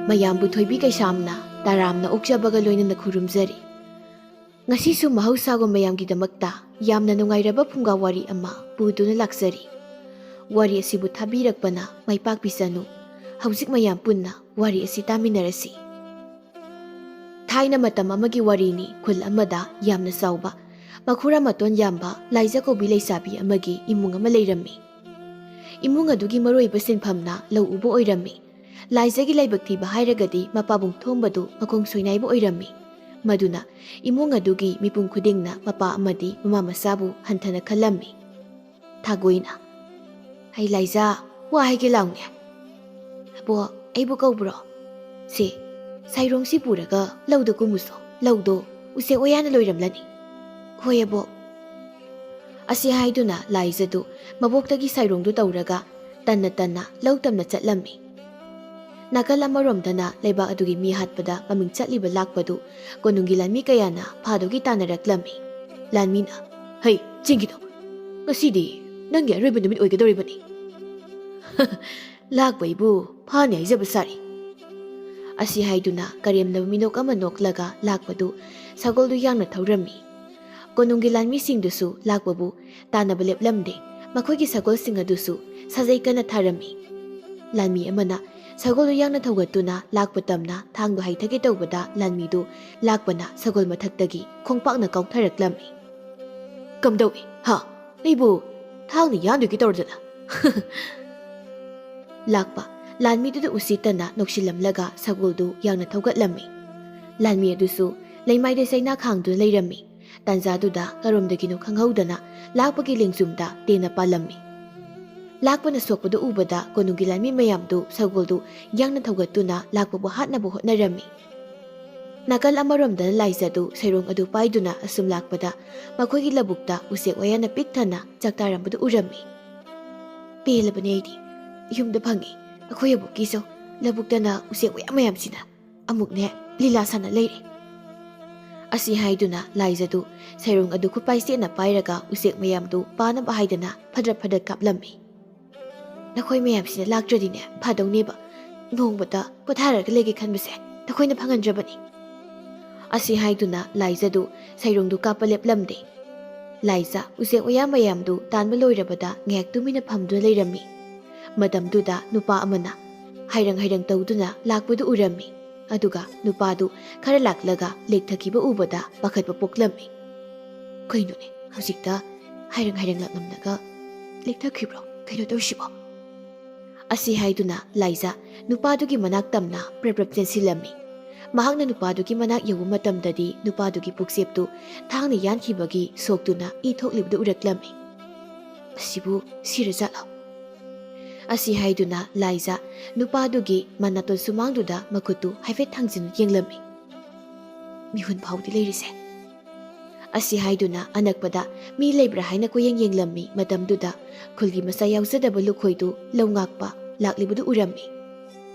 ꯃꯌꯥꯝꯕꯨ ꯊꯣꯏꯕꯤ ꯀꯩꯁꯥꯝꯅ ꯇꯔꯥꯝꯅ ꯑꯣꯛꯆꯕꯒ ꯂꯣꯏꯅꯅ ꯈꯨꯔꯨꯝꯖꯔꯤ꯫ ꯉꯁꯤꯁꯨ ꯃꯍꯧꯁꯥꯒꯨꯝ ꯃꯌꯥꯝꯒꯤꯗꯃꯛꯇ ꯌꯥꯝꯅ ꯅꯨꯡꯉꯥꯏꯔꯕ ꯐꯨꯡꯒꯥ ꯋꯥꯔꯤ ꯑꯃ ꯄꯨꯗꯨꯅ ꯂꯥꯛꯆꯔꯤ꯫ ꯋꯥꯔꯤ ꯑꯁꯤꯕꯨ ꯊꯥꯕꯤꯔꯛꯄꯅ ꯃꯥꯏꯄꯥꯛꯄꯤꯁꯅꯨ꯫ ꯍꯧꯖꯤꯛ ꯃꯌꯥꯝ ꯄꯨꯟꯅ ꯋꯥꯔꯤ ꯑꯁꯤ ꯇꯥꯃꯤꯟꯅꯔꯁꯤ꯫ ꯊꯥꯏꯅ ꯃꯇꯝ ꯑꯃꯒꯤ ꯋꯥꯔꯤꯅꯤ꯫ ꯈꯨꯜ ꯑꯃꯗ ꯌꯥꯝꯅ ꯆꯥꯎꯕ ꯃꯈꯨꯔꯥ ꯃꯇꯣꯟ ꯌꯥꯝꯕ ꯂꯥꯏꯖ ꯀꯧꯕꯤ ꯂꯩꯁꯥꯕꯤ ꯑꯃꯒꯤ ꯏꯃꯨꯡ ꯑꯃ ꯂꯩꯔꯝꯃꯤ꯫ ꯏꯃꯨꯡ ꯑꯗꯨꯒꯤ ꯃꯔꯨꯑꯣꯏꯕ ꯁꯤꯟꯐꯝꯅ ꯂꯧ ꯎꯕ ꯑꯣꯏꯔꯝꯃꯤ꯫ ꯂꯥꯏꯖꯒꯤ ꯂꯥꯏꯕꯛ ꯊꯤꯕ ꯍꯥꯏꯔꯒꯗꯤ ꯃꯄꯥꯕꯨꯡ ꯊꯣꯝꯕꯗꯨ ꯃꯈꯣꯡ ꯁꯣꯏꯅꯥꯏꯕ ꯑꯣꯏꯔꯝꯃꯤ꯫ ꯃꯗꯨꯅ ꯏꯃꯨꯡ ꯑꯗꯨꯒꯤ ꯃꯤꯄꯨꯝ ꯈꯨꯗꯤꯡꯅ ꯃꯄꯥ ꯑꯃꯗꯤ ꯃꯃꯥ ꯃꯆꯥꯕꯨ ꯍꯟꯊꯅ ꯈꯜꯂꯝꯃꯤ꯫ ꯊꯥꯒꯣꯏꯅ "ꯑꯩ ꯂꯥꯏꯖ ꯋꯥ ꯍꯥꯏꯒꯦ ꯂꯥꯎꯅꯦ"꯫ "ꯑꯕꯣ ꯑꯩꯕꯨ ꯀꯧꯕ꯭ꯔꯣ? ꯁꯤ ꯁꯥꯏꯔꯣꯡꯁꯤ ꯄꯨꯔꯒ ꯂꯧꯗ ꯀꯨꯝꯃꯨꯁꯣ꯫ ꯂꯧꯗꯣ ꯎꯆꯦꯛ ꯋꯥꯌꯥꯅ ꯂꯣꯏꯔꯝꯂꯅꯤ"꯫ "ꯍꯣꯏ ꯑꯕꯣ"꯫ ꯑꯁꯤ ꯍꯥꯏꯗꯨꯅ ꯂꯥꯏꯖꯗꯨ ꯃꯕꯣꯛꯇꯒꯤ ꯁꯥꯏꯔꯣꯡꯗꯨ ꯇꯧꯔꯒ ꯇꯟꯅ ꯇꯟꯅ ꯂꯧ ꯇꯝꯅ ꯆꯠꯂꯝꯃꯤ꯫ ꯅꯥꯀꯜ ꯑꯃꯔꯣꯝꯗꯅ ꯂꯩꯕꯥꯛ ꯑꯗꯨꯒꯤ ꯃꯤ ꯍꯥꯠꯄꯗ ꯃꯃꯤꯡ ꯆꯠꯂꯤꯕ ꯂꯥꯛꯄꯗꯨ ꯀꯣꯅꯨꯡꯒꯤ ꯂꯥꯟꯃꯤ ꯀꯌꯥꯅ ꯐꯥꯗꯨꯒꯤ ꯇꯥꯟꯅꯔꯛꯂꯝꯃꯤ꯫ ꯂꯥꯟꯃꯤꯅ "ꯍꯩ ꯆꯤꯡꯒꯤꯗꯣ, ꯉꯁꯤꯗꯤ ꯅꯪꯒꯤ ꯑꯔꯣꯏꯕ ꯅꯨꯃꯤꯠ ꯑꯣꯏꯒꯗꯧꯔꯤꯕꯅꯤ꯫ ꯂꯥꯛꯄꯩꯕꯨ ꯐꯥꯅꯤ ꯍꯥꯏꯖꯕ ꯁꯥꯔꯤ"꯫ ꯑꯁꯤ ꯍꯥꯏꯗꯨꯅ ꯀꯔꯦꯝꯅꯕ ꯃꯤꯅꯣꯛ ꯑꯃ ꯅꯣꯛꯂꯒ ꯂꯥꯛꯄꯗꯨ ꯁꯒꯣꯜꯗꯨ ꯌꯥꯡꯅ ꯊꯧꯔꯝꯃꯤ꯫ ꯀꯣꯅꯨꯡꯒꯤ ꯂꯥꯟꯃꯤꯁꯤꯡꯗꯨꯁꯨ ꯂꯥꯛꯄꯕꯨ ꯇꯥꯟꯅꯕ ꯂꯦꯞꯂꯝꯗꯦ꯫ ꯃꯈꯣꯏꯒꯤ ꯁꯒꯣꯜꯁꯤꯡ ꯑꯗꯨꯁꯨ ꯁꯥꯖꯩ ꯀꯟꯅ ꯊꯥꯔꯝꯃꯤ꯫ ꯂꯥꯟꯃꯤ ꯑꯃꯅ ꯁꯒꯣꯜꯗꯨ ꯌꯥꯡꯅ ꯊꯧꯒꯠꯇꯨꯅ ꯂꯥꯛꯄ ꯇꯝꯅ ꯊꯥꯡꯗꯨ ꯍꯩꯊꯒꯦ ꯇꯧꯕꯗ ꯂꯥꯟꯃꯤꯗꯨ ꯂꯥꯛꯄꯅ ꯁꯒꯣꯜ ꯃꯊꯛꯇꯒꯤ ꯈꯣꯡꯄꯥꯛꯅ ꯀꯥꯎꯊꯔꯛꯂꯝꯃꯤ꯫ "ꯀꯝꯗꯧꯏ ꯍꯥ, ꯑꯩꯕꯨ ꯊꯥꯡꯅ ꯌꯥꯟꯗꯣꯏꯒꯤ ꯇꯧꯔꯗꯅ"꯫ ꯂꯥꯛꯄ ꯂꯥꯟꯃꯤꯗꯨꯗ ꯎꯁꯤꯠꯇꯅ ꯅꯣꯛꯁꯤꯜꯂꯝꯂꯒ ꯁꯒꯣꯜꯗꯨ ꯌꯥꯡꯅ ꯊꯧꯒꯠꯂꯝꯃꯤ꯫ ꯂꯥꯟꯃꯤ ꯑꯗꯨꯁꯨ ꯂꯩꯃꯥꯏꯗ ꯆꯩꯅꯥ ꯈꯥꯡꯗꯨꯅ ꯂꯩꯔꯝꯃꯤ꯫ ꯇꯥꯟꯖꯥꯗꯨꯗ ꯀꯔꯣꯝꯗꯒꯤꯅꯣ ꯈꯪꯍꯧꯗꯅ ꯂꯥꯛꯄꯒꯤ ꯂꯦꯡꯖꯨꯝꯗ ꯇꯦꯟꯅ ꯄꯥꯜꯂꯝꯃꯤ꯫ ꯂꯥꯛꯄꯅ ꯁꯣꯛꯄꯗꯨ ꯎꯕꯗ ꯀꯣꯅꯨꯡꯒꯤ ꯂꯥꯟꯃꯤ ꯃꯌꯥꯝꯗꯨ ꯁꯒꯣꯜꯗꯨ ꯌꯥꯡꯅ ꯊꯧꯒꯠꯇꯨꯅ ꯂꯥꯛꯄꯕꯨ ꯍꯥꯠꯅꯕ ꯍꯣꯠꯅꯔꯝꯃꯤ꯫ ꯅꯥꯀꯜ ꯑꯃꯔꯣꯝꯗꯅ ꯂꯥꯏꯖꯗꯨ ꯁꯩꯔꯣꯡ ꯑꯗꯨ ꯄꯥꯏꯗꯨꯅ ꯑꯁꯨꯝ ꯂꯥꯛꯄꯗ ꯃꯈꯣꯏꯒꯤ ꯂꯧꯕꯨꯛꯇ ꯎꯆꯦꯛ ꯋꯥꯌꯥꯅ ꯄꯤꯛ ꯊꯟꯅ ꯆꯥꯛꯇꯥꯔꯝꯕꯗꯨ ꯎꯔꯝꯃꯤ꯫ "ꯄꯦꯜꯂꯕꯅꯤ ꯑꯩꯗꯤ ꯌꯨꯝꯗ ꯐꯪꯉꯤ ꯑꯩꯈꯣꯏ ꯑꯕꯣꯛꯀꯤꯁꯨ ꯂꯧꯕꯨꯛꯇꯅ ꯎꯆꯦꯛ ꯋꯥꯌꯥ ꯃꯌꯥꯝꯁꯤꯅ ꯑꯃꯨꯛꯅꯦ ꯂꯤꯂꯥ ꯁꯥꯟꯅ ꯂꯩꯔꯦ"꯫ ꯑꯁꯤ ꯍꯥꯏꯗꯨꯅ ꯂꯥꯏꯖꯗꯨ ꯁꯩꯔꯣꯡ ꯑꯗꯨ ꯈꯨꯠꯄꯥꯏ ꯆꯦꯠꯅ ꯄꯥꯏꯔꯒ ꯎꯆꯦꯛ ꯃꯌꯥꯝꯗꯨ ꯄꯥꯅꯕ ꯍꯥꯏꯗꯅ ꯐꯗ꯭ꯔꯠ ꯐꯗ꯭ꯔꯠ ꯀꯥꯞꯂꯝꯃꯤ꯫ "ꯅꯈꯣꯏ ꯃꯌꯥꯝꯁꯤꯅ ꯂꯥꯛꯇ꯭ꯔꯗꯤꯅꯦ ꯐꯗꯧꯅꯦꯕ꯫ ꯅꯣꯡꯃꯇ ꯄꯣꯊꯥꯔꯒ ꯂꯩꯒꯦ ꯈꯟꯕꯁꯦ ꯅꯈꯣꯏꯅ ꯐꯪꯍꯟꯗ꯭ꯔꯕꯅꯤ"꯫ ꯑꯁꯤ ꯍꯥꯏꯗꯨꯅ ꯂꯥꯏꯖꯗꯨ ꯁꯩꯔꯣꯡꯗꯨ ꯀꯥꯞꯄ ꯂꯦꯞꯂꯝꯗꯦ꯫ ꯂꯥꯏꯖ ꯎꯆꯦꯛ ꯋꯥꯌꯥ ꯃꯌꯥꯝꯗꯨ ꯇꯥꯟꯕ ꯂꯣꯏꯔꯕꯗ ꯉꯥꯏꯍꯥꯛ ꯇꯨꯃꯤꯟꯅ ꯐꯝꯗꯨꯅ ꯂꯩꯔꯝꯃꯤ꯫ ꯃꯇꯝꯗꯨꯗ ꯅꯨꯄꯥ ꯑꯃꯅ ꯍꯥꯏꯔꯪ ꯍꯥꯏꯔꯪ ꯇꯧꯗꯨꯅ ꯂꯥꯛꯄꯗꯨ ꯎꯔꯝꯃꯤ꯫ ꯑꯗꯨꯒ ꯅꯨꯄꯥꯗꯨ ꯈꯔ ꯂꯥꯛꯂꯒ ꯂꯦꯛꯊꯈꯤꯕ ꯎꯕꯗ ꯄꯥꯈꯠꯄ ꯄꯣꯛꯂꯝꯃꯤ꯫ "ꯀꯩꯅꯣꯅꯦ ꯍꯧꯖꯤꯛꯇ ꯍꯥꯏꯔꯪ ꯍꯥꯏꯔꯪ ꯂꯥꯛꯂꯝꯂꯒ ꯂꯦꯛꯊꯈꯤꯕ꯭ꯔꯣ ꯀꯩꯅꯣ ꯇꯧꯔꯤꯁꯤꯕꯣ"꯫ ꯑꯁꯤ ꯍꯥꯏꯗꯨꯅ ꯂꯥꯏꯖ ꯅꯨꯄꯥꯗꯨꯒꯤ ꯃꯅꯥꯛ ꯇꯝꯅ ꯄ꯭ꯔꯞ ꯄ꯭ꯔꯞ ꯆꯦꯟꯁꯤꯜꯂꯝꯃꯤ꯫ ꯃꯍꯥꯛꯅ ꯅꯨꯄꯥꯗꯨꯒꯤ ꯃꯅꯥꯛ ꯌꯧꯕ ꯃꯇꯝꯗꯗꯤ ꯅꯨꯄꯥꯗꯨꯒꯤ ꯄꯨꯛꯆꯦꯞꯇꯨ ꯊꯥꯡꯅ ꯌꯥꯟꯈꯤꯕꯒꯤ ꯁꯣꯛꯇꯨꯅ ꯏ ꯊꯣꯛꯂꯤꯕꯗꯨ ꯎꯔꯛꯂꯝꯃꯤ꯫ "ꯃꯁꯤꯕꯨ ꯁꯤꯔꯖꯥꯠꯂꯣ"꯫ ꯑꯁꯤ ꯍꯥꯏꯗꯨꯅ ꯂꯥꯏꯖ ꯅꯨꯄꯥꯗꯨꯒꯤ ꯃꯅꯥꯇꯣꯟ ꯁꯨꯃꯥꯡꯗꯨꯗ ꯃꯈꯨꯠꯇꯨ ꯍꯥꯏꯐꯦꯠ ꯊꯥꯡꯖꯤꯟ ꯌꯦꯡꯂꯝꯃꯤ꯫ "ꯃꯤꯍꯨꯟ ꯐꯥꯎꯗꯤ ꯂꯩꯔꯤꯁꯦ". ꯑꯁꯤ ꯍꯥꯏꯗꯨꯅ ꯑꯅꯛꯄꯗ ꯃꯤ ꯂꯩꯕ꯭ꯔꯥ ꯍꯥꯏꯅ ꯀꯣꯌꯦꯡ ꯌꯦꯡꯂꯝꯃꯤ꯫ ꯃꯇꯝꯗꯨꯗ ꯈꯨꯜꯒꯤ ꯃꯆꯥ ꯌꯥꯎꯖꯗꯕ ꯂꯨꯈꯣꯏꯗꯨ ꯂꯧ ꯉꯥꯛꯄ ꯂꯥꯛꯂꯤꯕꯗꯨ ꯎꯔꯝꯃꯤ꯫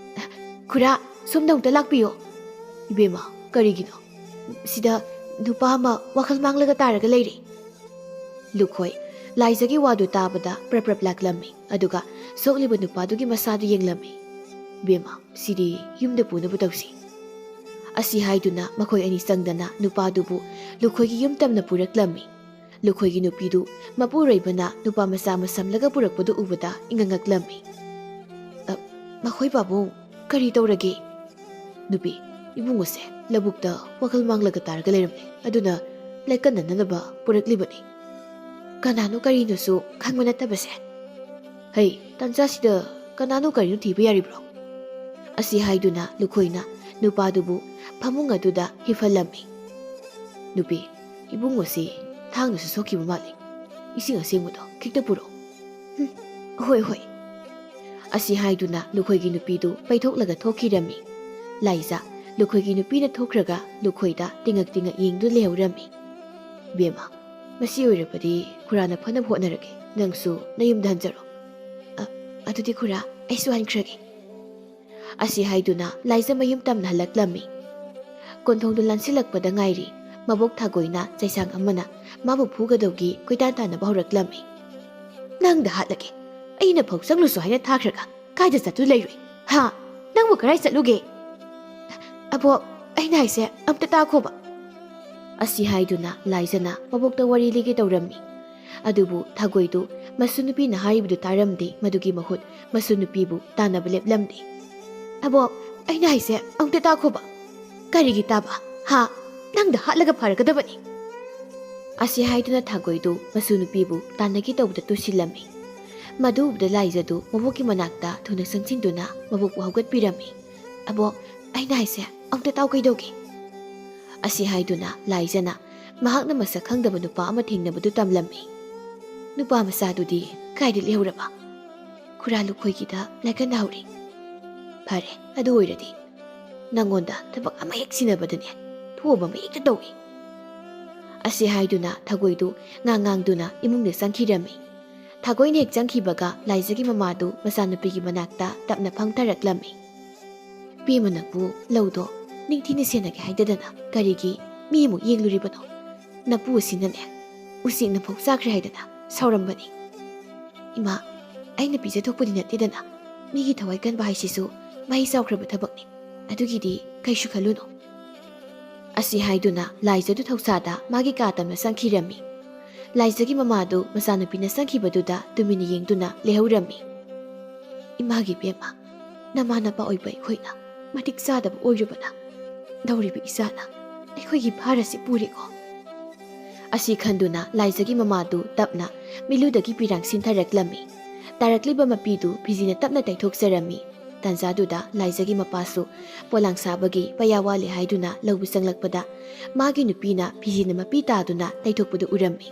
"ꯈꯨꯔꯥ ꯁꯣꯝꯗ ꯑꯃꯨꯛꯇ ꯂꯥꯛꯄꯤꯌꯣ"꯫ "ꯏꯕꯦꯝꯃ ꯀꯔꯤꯒꯤꯅꯣ? ꯁꯤꯗ ꯅꯨꯄꯥ ꯑꯃ ꯋꯥꯈꯜ ꯃꯥꯡꯂꯒ ꯇꯥꯔꯒ ꯂꯩꯔꯦ". ꯂꯨꯈꯣꯏ ꯂꯥꯏꯖꯒꯤ ꯋꯥꯗꯨ ꯇꯥꯕꯗ ꯄ꯭ꯔꯞ ꯄ꯭ꯔꯞ ꯂꯥꯛꯂꯝꯃꯤ꯫ ꯑꯗꯨꯒ ꯁꯣꯛꯂꯤꯕ ꯅꯨꯄꯥꯗꯨꯒꯤ ꯃꯁꯥꯗꯨ ꯌꯦꯡꯂꯝꯃꯤ꯫ "ꯏꯕꯦꯝꯃ ꯁꯤꯗꯤ ꯌꯨꯝꯗ ꯄꯨꯅꯕ ꯇꯧꯁꯤ". ꯑꯁꯤ ꯍꯥꯏꯗꯨꯅ ꯃꯈꯣꯏ ꯑꯅꯤ ꯆꯪꯗꯅ ꯅꯨꯄꯥꯗꯨꯕꯨ ꯂꯨꯈꯣꯏꯒꯤ ꯌꯨꯝ ꯇꯝꯅ ꯄꯨꯔꯛꯂꯝꯃꯤ꯫ ꯂꯨꯈꯣꯏꯒꯤ ꯅꯨꯄꯤꯗꯨ ꯃꯄꯨꯔꯣꯏꯕꯅ ꯅꯨꯄꯥ ꯃꯆꯥ ꯑꯃ ꯁꯝꯂꯒ ꯄꯨꯔꯛꯄꯗꯨ ꯎꯕꯗ ꯏꯉꯛꯉꯛꯂꯝꯃꯤ꯫ "ꯃꯈꯣꯏ ꯄꯥꯕꯨꯡ ꯀꯔꯤ ꯇꯧꯔꯒꯦ"꯫ "ꯅꯨꯄꯤ ꯏꯕꯨꯡꯉꯣꯁꯦ ꯂꯧꯕꯨꯛꯇ ꯋꯥꯈꯜ ꯃꯥꯡꯂꯒ ꯇꯥꯔꯒ ꯂꯩꯔꯝꯂꯦ, ꯑꯗꯨꯅ ꯂꯥꯏꯀꯟꯅꯅꯕ ꯄꯨꯔꯛꯂꯤꯕꯅꯤ". "ꯀꯅꯥꯅꯣ ꯀꯔꯤꯅꯣꯁꯨ ꯈꯪꯕ ꯅꯠꯇꯕꯁꯦ"꯫ "ꯍꯩ ꯇꯥꯟꯖꯥꯁꯤꯗ ꯀꯅꯥꯅꯣ ꯀꯔꯤꯅꯣ ꯊꯤꯕ ꯌꯥꯔꯤꯕ꯭ꯔꯣ"꯫ ꯑꯁꯤ ꯍꯥꯏꯗꯨꯅ ꯂꯨꯈꯣꯏꯅ ꯅꯨꯄꯥꯗꯨꯕꯨ ꯐꯃꯨꯡ ꯑꯗꯨꯗ ꯍꯤꯞꯍꯜꯂꯝꯃꯤ꯫ "ꯅꯨꯄꯤ ꯏꯕꯨꯡꯉꯣꯁꯤ ꯊꯥꯡꯅꯁꯨ ꯁꯣꯛꯈꯤꯕ ꯃꯥꯜꯂꯤ, ꯏꯁꯤꯡ ꯑꯁꯦꯡꯕꯗꯣ ꯈꯤꯛꯇ ꯄꯨꯔꯛꯑꯣ". "ꯍꯣꯏ ꯍꯣꯏ". ꯑꯁꯤ ꯍꯥꯏꯗꯨꯅ ꯂꯨꯈꯣꯏꯒꯤ ꯅꯨꯄꯤꯗꯨ ꯄꯩꯊꯣꯛꯂꯒ ꯊꯣꯛꯈꯤꯔꯝꯃꯤ꯫ ꯂꯥꯏꯖ ꯂꯨꯈꯣꯏꯒꯤ ꯅꯨꯄꯤꯅ ꯊꯣꯛꯈ꯭ꯔꯒ ꯂꯨꯈꯣꯏꯗ ꯇꯤꯡꯉꯛ ꯇꯤꯡꯉꯛ ꯌꯦꯡꯗꯨꯅ ꯂꯩꯍꯧꯔꯝꯃꯤ꯫ "ꯏꯕꯦꯝꯃ ꯃꯁꯤ ꯑꯣꯏꯔꯕꯗꯤ ꯈꯨꯔꯥꯅ ꯐꯅꯕ ꯍꯣꯠꯅꯔꯒꯦ, ꯅꯪꯁꯨ ꯅꯌꯨꯝꯗ ꯍꯟꯖꯔꯣ". "ꯑꯗꯨꯗꯤ ꯈꯨꯔꯥ ꯑꯩꯁꯨ ꯍꯟꯈ꯭ꯔꯒꯦ". ꯑꯁꯤ ꯍꯥꯏꯗꯨꯅ ꯂꯥꯏꯖ ꯃꯌꯨꯝ ꯇꯝꯅ ꯍꯜꯂꯛꯂꯝꯃꯤ꯫ ꯀꯣꯟꯊꯣꯡꯗꯨ ꯂꯥꯟꯁꯤꯜꯂꯛꯄꯗ ꯉꯥꯏꯔꯤ ꯃꯕꯣꯛ ꯊꯥꯒꯣꯏꯅ ꯆꯩꯁꯥꯡ ꯑꯃꯅ ꯃꯥꯕꯨ ꯐꯨꯒꯗꯧꯒꯤ ꯀꯣꯏꯇꯥꯟ ꯇꯥꯟꯅꯕ ꯍꯧꯔꯛꯂꯝꯃꯤ꯫ "ꯅꯪꯗ ꯍꯥꯠꯂꯒꯦ, ꯑꯩꯅ ꯐꯧ ꯆꯪꯂꯨꯁꯨ ꯍꯥꯏꯅ ꯊꯥꯈ꯭ꯔꯒ ꯀꯥꯏꯗ ꯆꯠꯇꯨ ꯂꯩꯔꯨꯏ? ꯍꯥ ꯅꯪꯕꯨ ꯀꯔꯥꯏ ꯆꯠꯂꯨꯒꯦ"꯫ ꯑꯕꯣꯛ ꯑꯩꯅ ꯍꯥꯏꯁꯦ ꯑꯝꯇ ꯇꯥꯈꯣꯕ ꯑꯁꯤ ꯍꯥꯏꯗꯨꯅ ꯂꯥꯏꯖꯅ ꯃꯕꯣꯛꯇ ꯋꯥꯔꯤ ꯂꯤꯒꯦ ꯇꯧꯔꯝꯃꯤ ꯑꯗꯨꯕꯨ ꯊꯥꯒꯣꯏꯗꯨ ꯃꯁꯨ ꯅꯨꯄꯤꯅ ꯍꯥꯏꯔꯤꯕꯗꯨ ꯇꯥꯔꯝꯗꯦ ꯃꯗꯨꯒꯤ ꯃꯍꯨꯠ ꯃꯁꯨ ꯅꯨꯄꯤꯕꯨ ꯇꯥꯟꯅꯕ ꯂꯦꯞꯂꯝꯗꯦ ꯑꯕꯣꯛ ꯑꯩꯅ ꯍꯥꯏꯁꯦ ꯑꯝꯇ ꯇꯥꯈꯣꯕ ꯀꯔꯤꯒꯤ ꯇꯥꯕ ꯍꯥ ꯅꯪꯗ ꯍꯥꯠꯂꯒ ꯐꯔꯒꯗꯕꯅꯤ ꯑꯁꯤ ꯍꯥꯏꯗꯨꯅ ꯊꯥꯒꯣꯏꯗꯨ ꯃꯁꯨ ꯅꯨꯄꯤꯕꯨ ꯇꯥꯟꯅꯒꯦ ꯇꯧꯕꯗ ꯇꯨꯁꯤꯜꯂꯝꯃꯤ ꯃꯗꯨ ꯎꯕꯗ ꯂꯥꯏꯖꯗꯨ ꯃꯕꯣꯛꯀꯤ ꯃꯅꯥꯛꯇ ꯊꯨꯅ ꯆꯪꯁꯤꯟꯗꯨꯅ ꯃꯕꯣꯛꯄꯨ ꯍꯧꯒꯠꯄꯤꯔꯝꯃꯤ ꯑꯕꯣꯛ ꯑꯩꯅ ꯍꯥꯏꯁꯦ ꯑꯝꯇ ꯇꯥꯎ ꯀꯩꯗꯧꯒꯦ ꯑꯁꯤ ꯍꯥꯏꯗꯨꯅ ꯂꯥꯏꯖꯅ ꯃꯍꯥꯛꯅ ꯃꯁꯛ ꯈꯪꯗꯕ ꯅꯨꯄꯥ ꯑꯃ ꯊꯦꯡꯅꯕꯗꯨ ꯇꯝꯂꯝꯃꯤ ꯅꯨꯄꯥ ꯃꯆꯥꯗꯨꯗꯤ ꯀꯥꯏꯗ ꯂꯩꯍꯧꯔꯕ ꯈꯨꯔꯥ ꯂꯨꯈꯣꯏꯒꯤꯗ ꯂꯥꯏꯀꯟꯅꯍꯧꯔꯤ ꯐꯔꯦ ꯑꯗꯨ ꯑꯣꯏꯔꯗꯤ ꯅꯪꯉꯣꯟꯗ ꯊꯕꯛ ꯑꯃ ꯍꯦꯛ ꯁꯤꯟꯅꯕꯗꯅꯦ ꯊꯣꯛꯑꯕ ꯑꯃ ꯍꯦꯛꯇ ꯇꯧꯏ ꯑꯁꯤ ꯍꯥꯏꯗꯨꯅ ꯊꯥꯒꯣꯏꯗꯨ ꯉꯥꯡꯗꯨꯅ ꯏꯃꯨꯡꯗ ꯆꯪꯈꯤꯔꯝꯃꯤ ꯊꯥꯒꯣꯏꯅ ꯍꯦꯛ ꯆꯪꯈꯤꯕꯒ ꯂꯥꯏꯖꯒꯤ ꯃꯃꯥꯗꯨ ꯃꯆꯥꯅꯨꯄꯤꯒꯤ ꯃꯅꯥꯛꯇ ꯇꯞꯅ ꯐꯝꯊꯔꯛꯂꯝꯃꯤ ꯄꯦꯃ ꯅꯪꯕꯨ ꯂꯧꯗꯣ ꯅꯤꯡꯊꯤꯅ ꯁꯦꯟꯅꯒꯦ ꯍꯥꯏꯗꯗꯅ ꯀꯔꯤꯒꯤ ꯃꯤ ꯑꯃꯨꯛ ꯌꯦꯡꯂꯨꯔꯤꯕꯅꯣ ꯅꯄꯨ ꯑꯁꯤꯅꯅꯦ ꯎꯆꯦꯛꯅ ꯐꯧ ꯆꯥꯈ꯭ꯔꯦ ꯍꯥꯏꯗꯅ ꯁꯥꯎꯔꯝꯕꯅꯤ ꯏꯃꯥ ꯑꯩꯅ ꯄꯤꯖꯊꯣꯛꯄꯗꯤ ꯅꯠꯇꯦꯗꯅ ꯃꯤꯒꯤ ꯊꯋꯥꯏ ꯀꯟꯕ ꯍꯥꯏꯁꯤꯁꯨ ꯃꯍꯩ ꯆꯥꯎꯈ꯭ꯔꯕ ꯊꯕꯛꯅꯤ ꯑꯗꯨꯒꯤꯗꯤ ꯀꯩꯁꯨ ꯈꯜꯂꯨꯅꯨ ꯑꯁꯤ ꯍꯥꯏꯗꯨꯅ ꯂꯥꯏꯖꯗꯨ ꯊꯧꯁꯥꯗ ꯃꯥꯒꯤ ꯀꯥ ꯇꯝꯅ ꯆꯪꯈꯤꯔꯝꯃꯤ ꯂꯥꯏꯖꯒꯤ ꯃꯃꯥꯗꯨ ꯃꯆꯥꯅꯨꯄꯤꯅ ꯆꯪꯈꯤꯕꯗꯨꯗ ꯇꯨꯃꯤꯟꯅ ꯌꯦꯡꯗꯨꯅ ꯂꯩꯍꯧꯔꯝꯃꯤ ꯏꯃꯥꯒꯤ ꯕꯦꯝꯃ ꯅꯃꯥ ꯅꯄꯥ ꯑꯣꯏꯕ ꯑꯩꯈꯣꯏꯅ ꯃꯇꯤꯛ ꯆꯥꯗꯕ ꯑꯣꯏꯔꯨꯕꯅ ꯅꯧꯔꯤꯕ ꯏꯆꯥꯅ ꯑꯩꯈꯣꯏꯒꯤ ꯚꯥꯔꯁꯤ ꯄꯨꯔꯦꯀꯣ ꯑꯁꯤ ꯈꯟꯗꯨꯅ ꯂꯥꯏꯖꯒꯤ ꯃꯃꯥꯗꯨ ꯇꯞꯅ ꯃꯤꯂꯨꯗꯒꯤ ꯄꯤꯔꯥꯡ ꯁꯤꯟꯊꯔꯛꯂꯝꯃꯤ ꯇꯥꯔꯛꯂꯤꯕ ꯃꯄꯤꯗꯨ ꯐꯤꯖꯤꯅ ꯇꯞꯅ ꯇꯩꯊꯣꯛꯆꯔꯝꯃꯤ ꯇꯟꯖꯥꯗꯨꯗ ꯂꯥꯏꯖꯒꯤ ꯃꯄꯥꯁꯨ ꯄꯣꯂꯥꯡ ꯁꯥꯕꯒꯤ ꯄꯩꯌꯥ ꯋꯥꯠꯂꯦ ꯍꯥꯏꯗꯨꯅ ꯂꯧꯕ ꯆꯪꯂꯛꯄꯗ ꯃꯥꯒꯤ ꯅꯨꯄꯤꯅ ꯐꯤꯖꯤꯅ ꯃꯄꯤ ꯇꯥꯗꯨꯅ ꯇꯩꯊꯣꯛꯄꯗꯨ ꯎꯔꯝꯃꯤ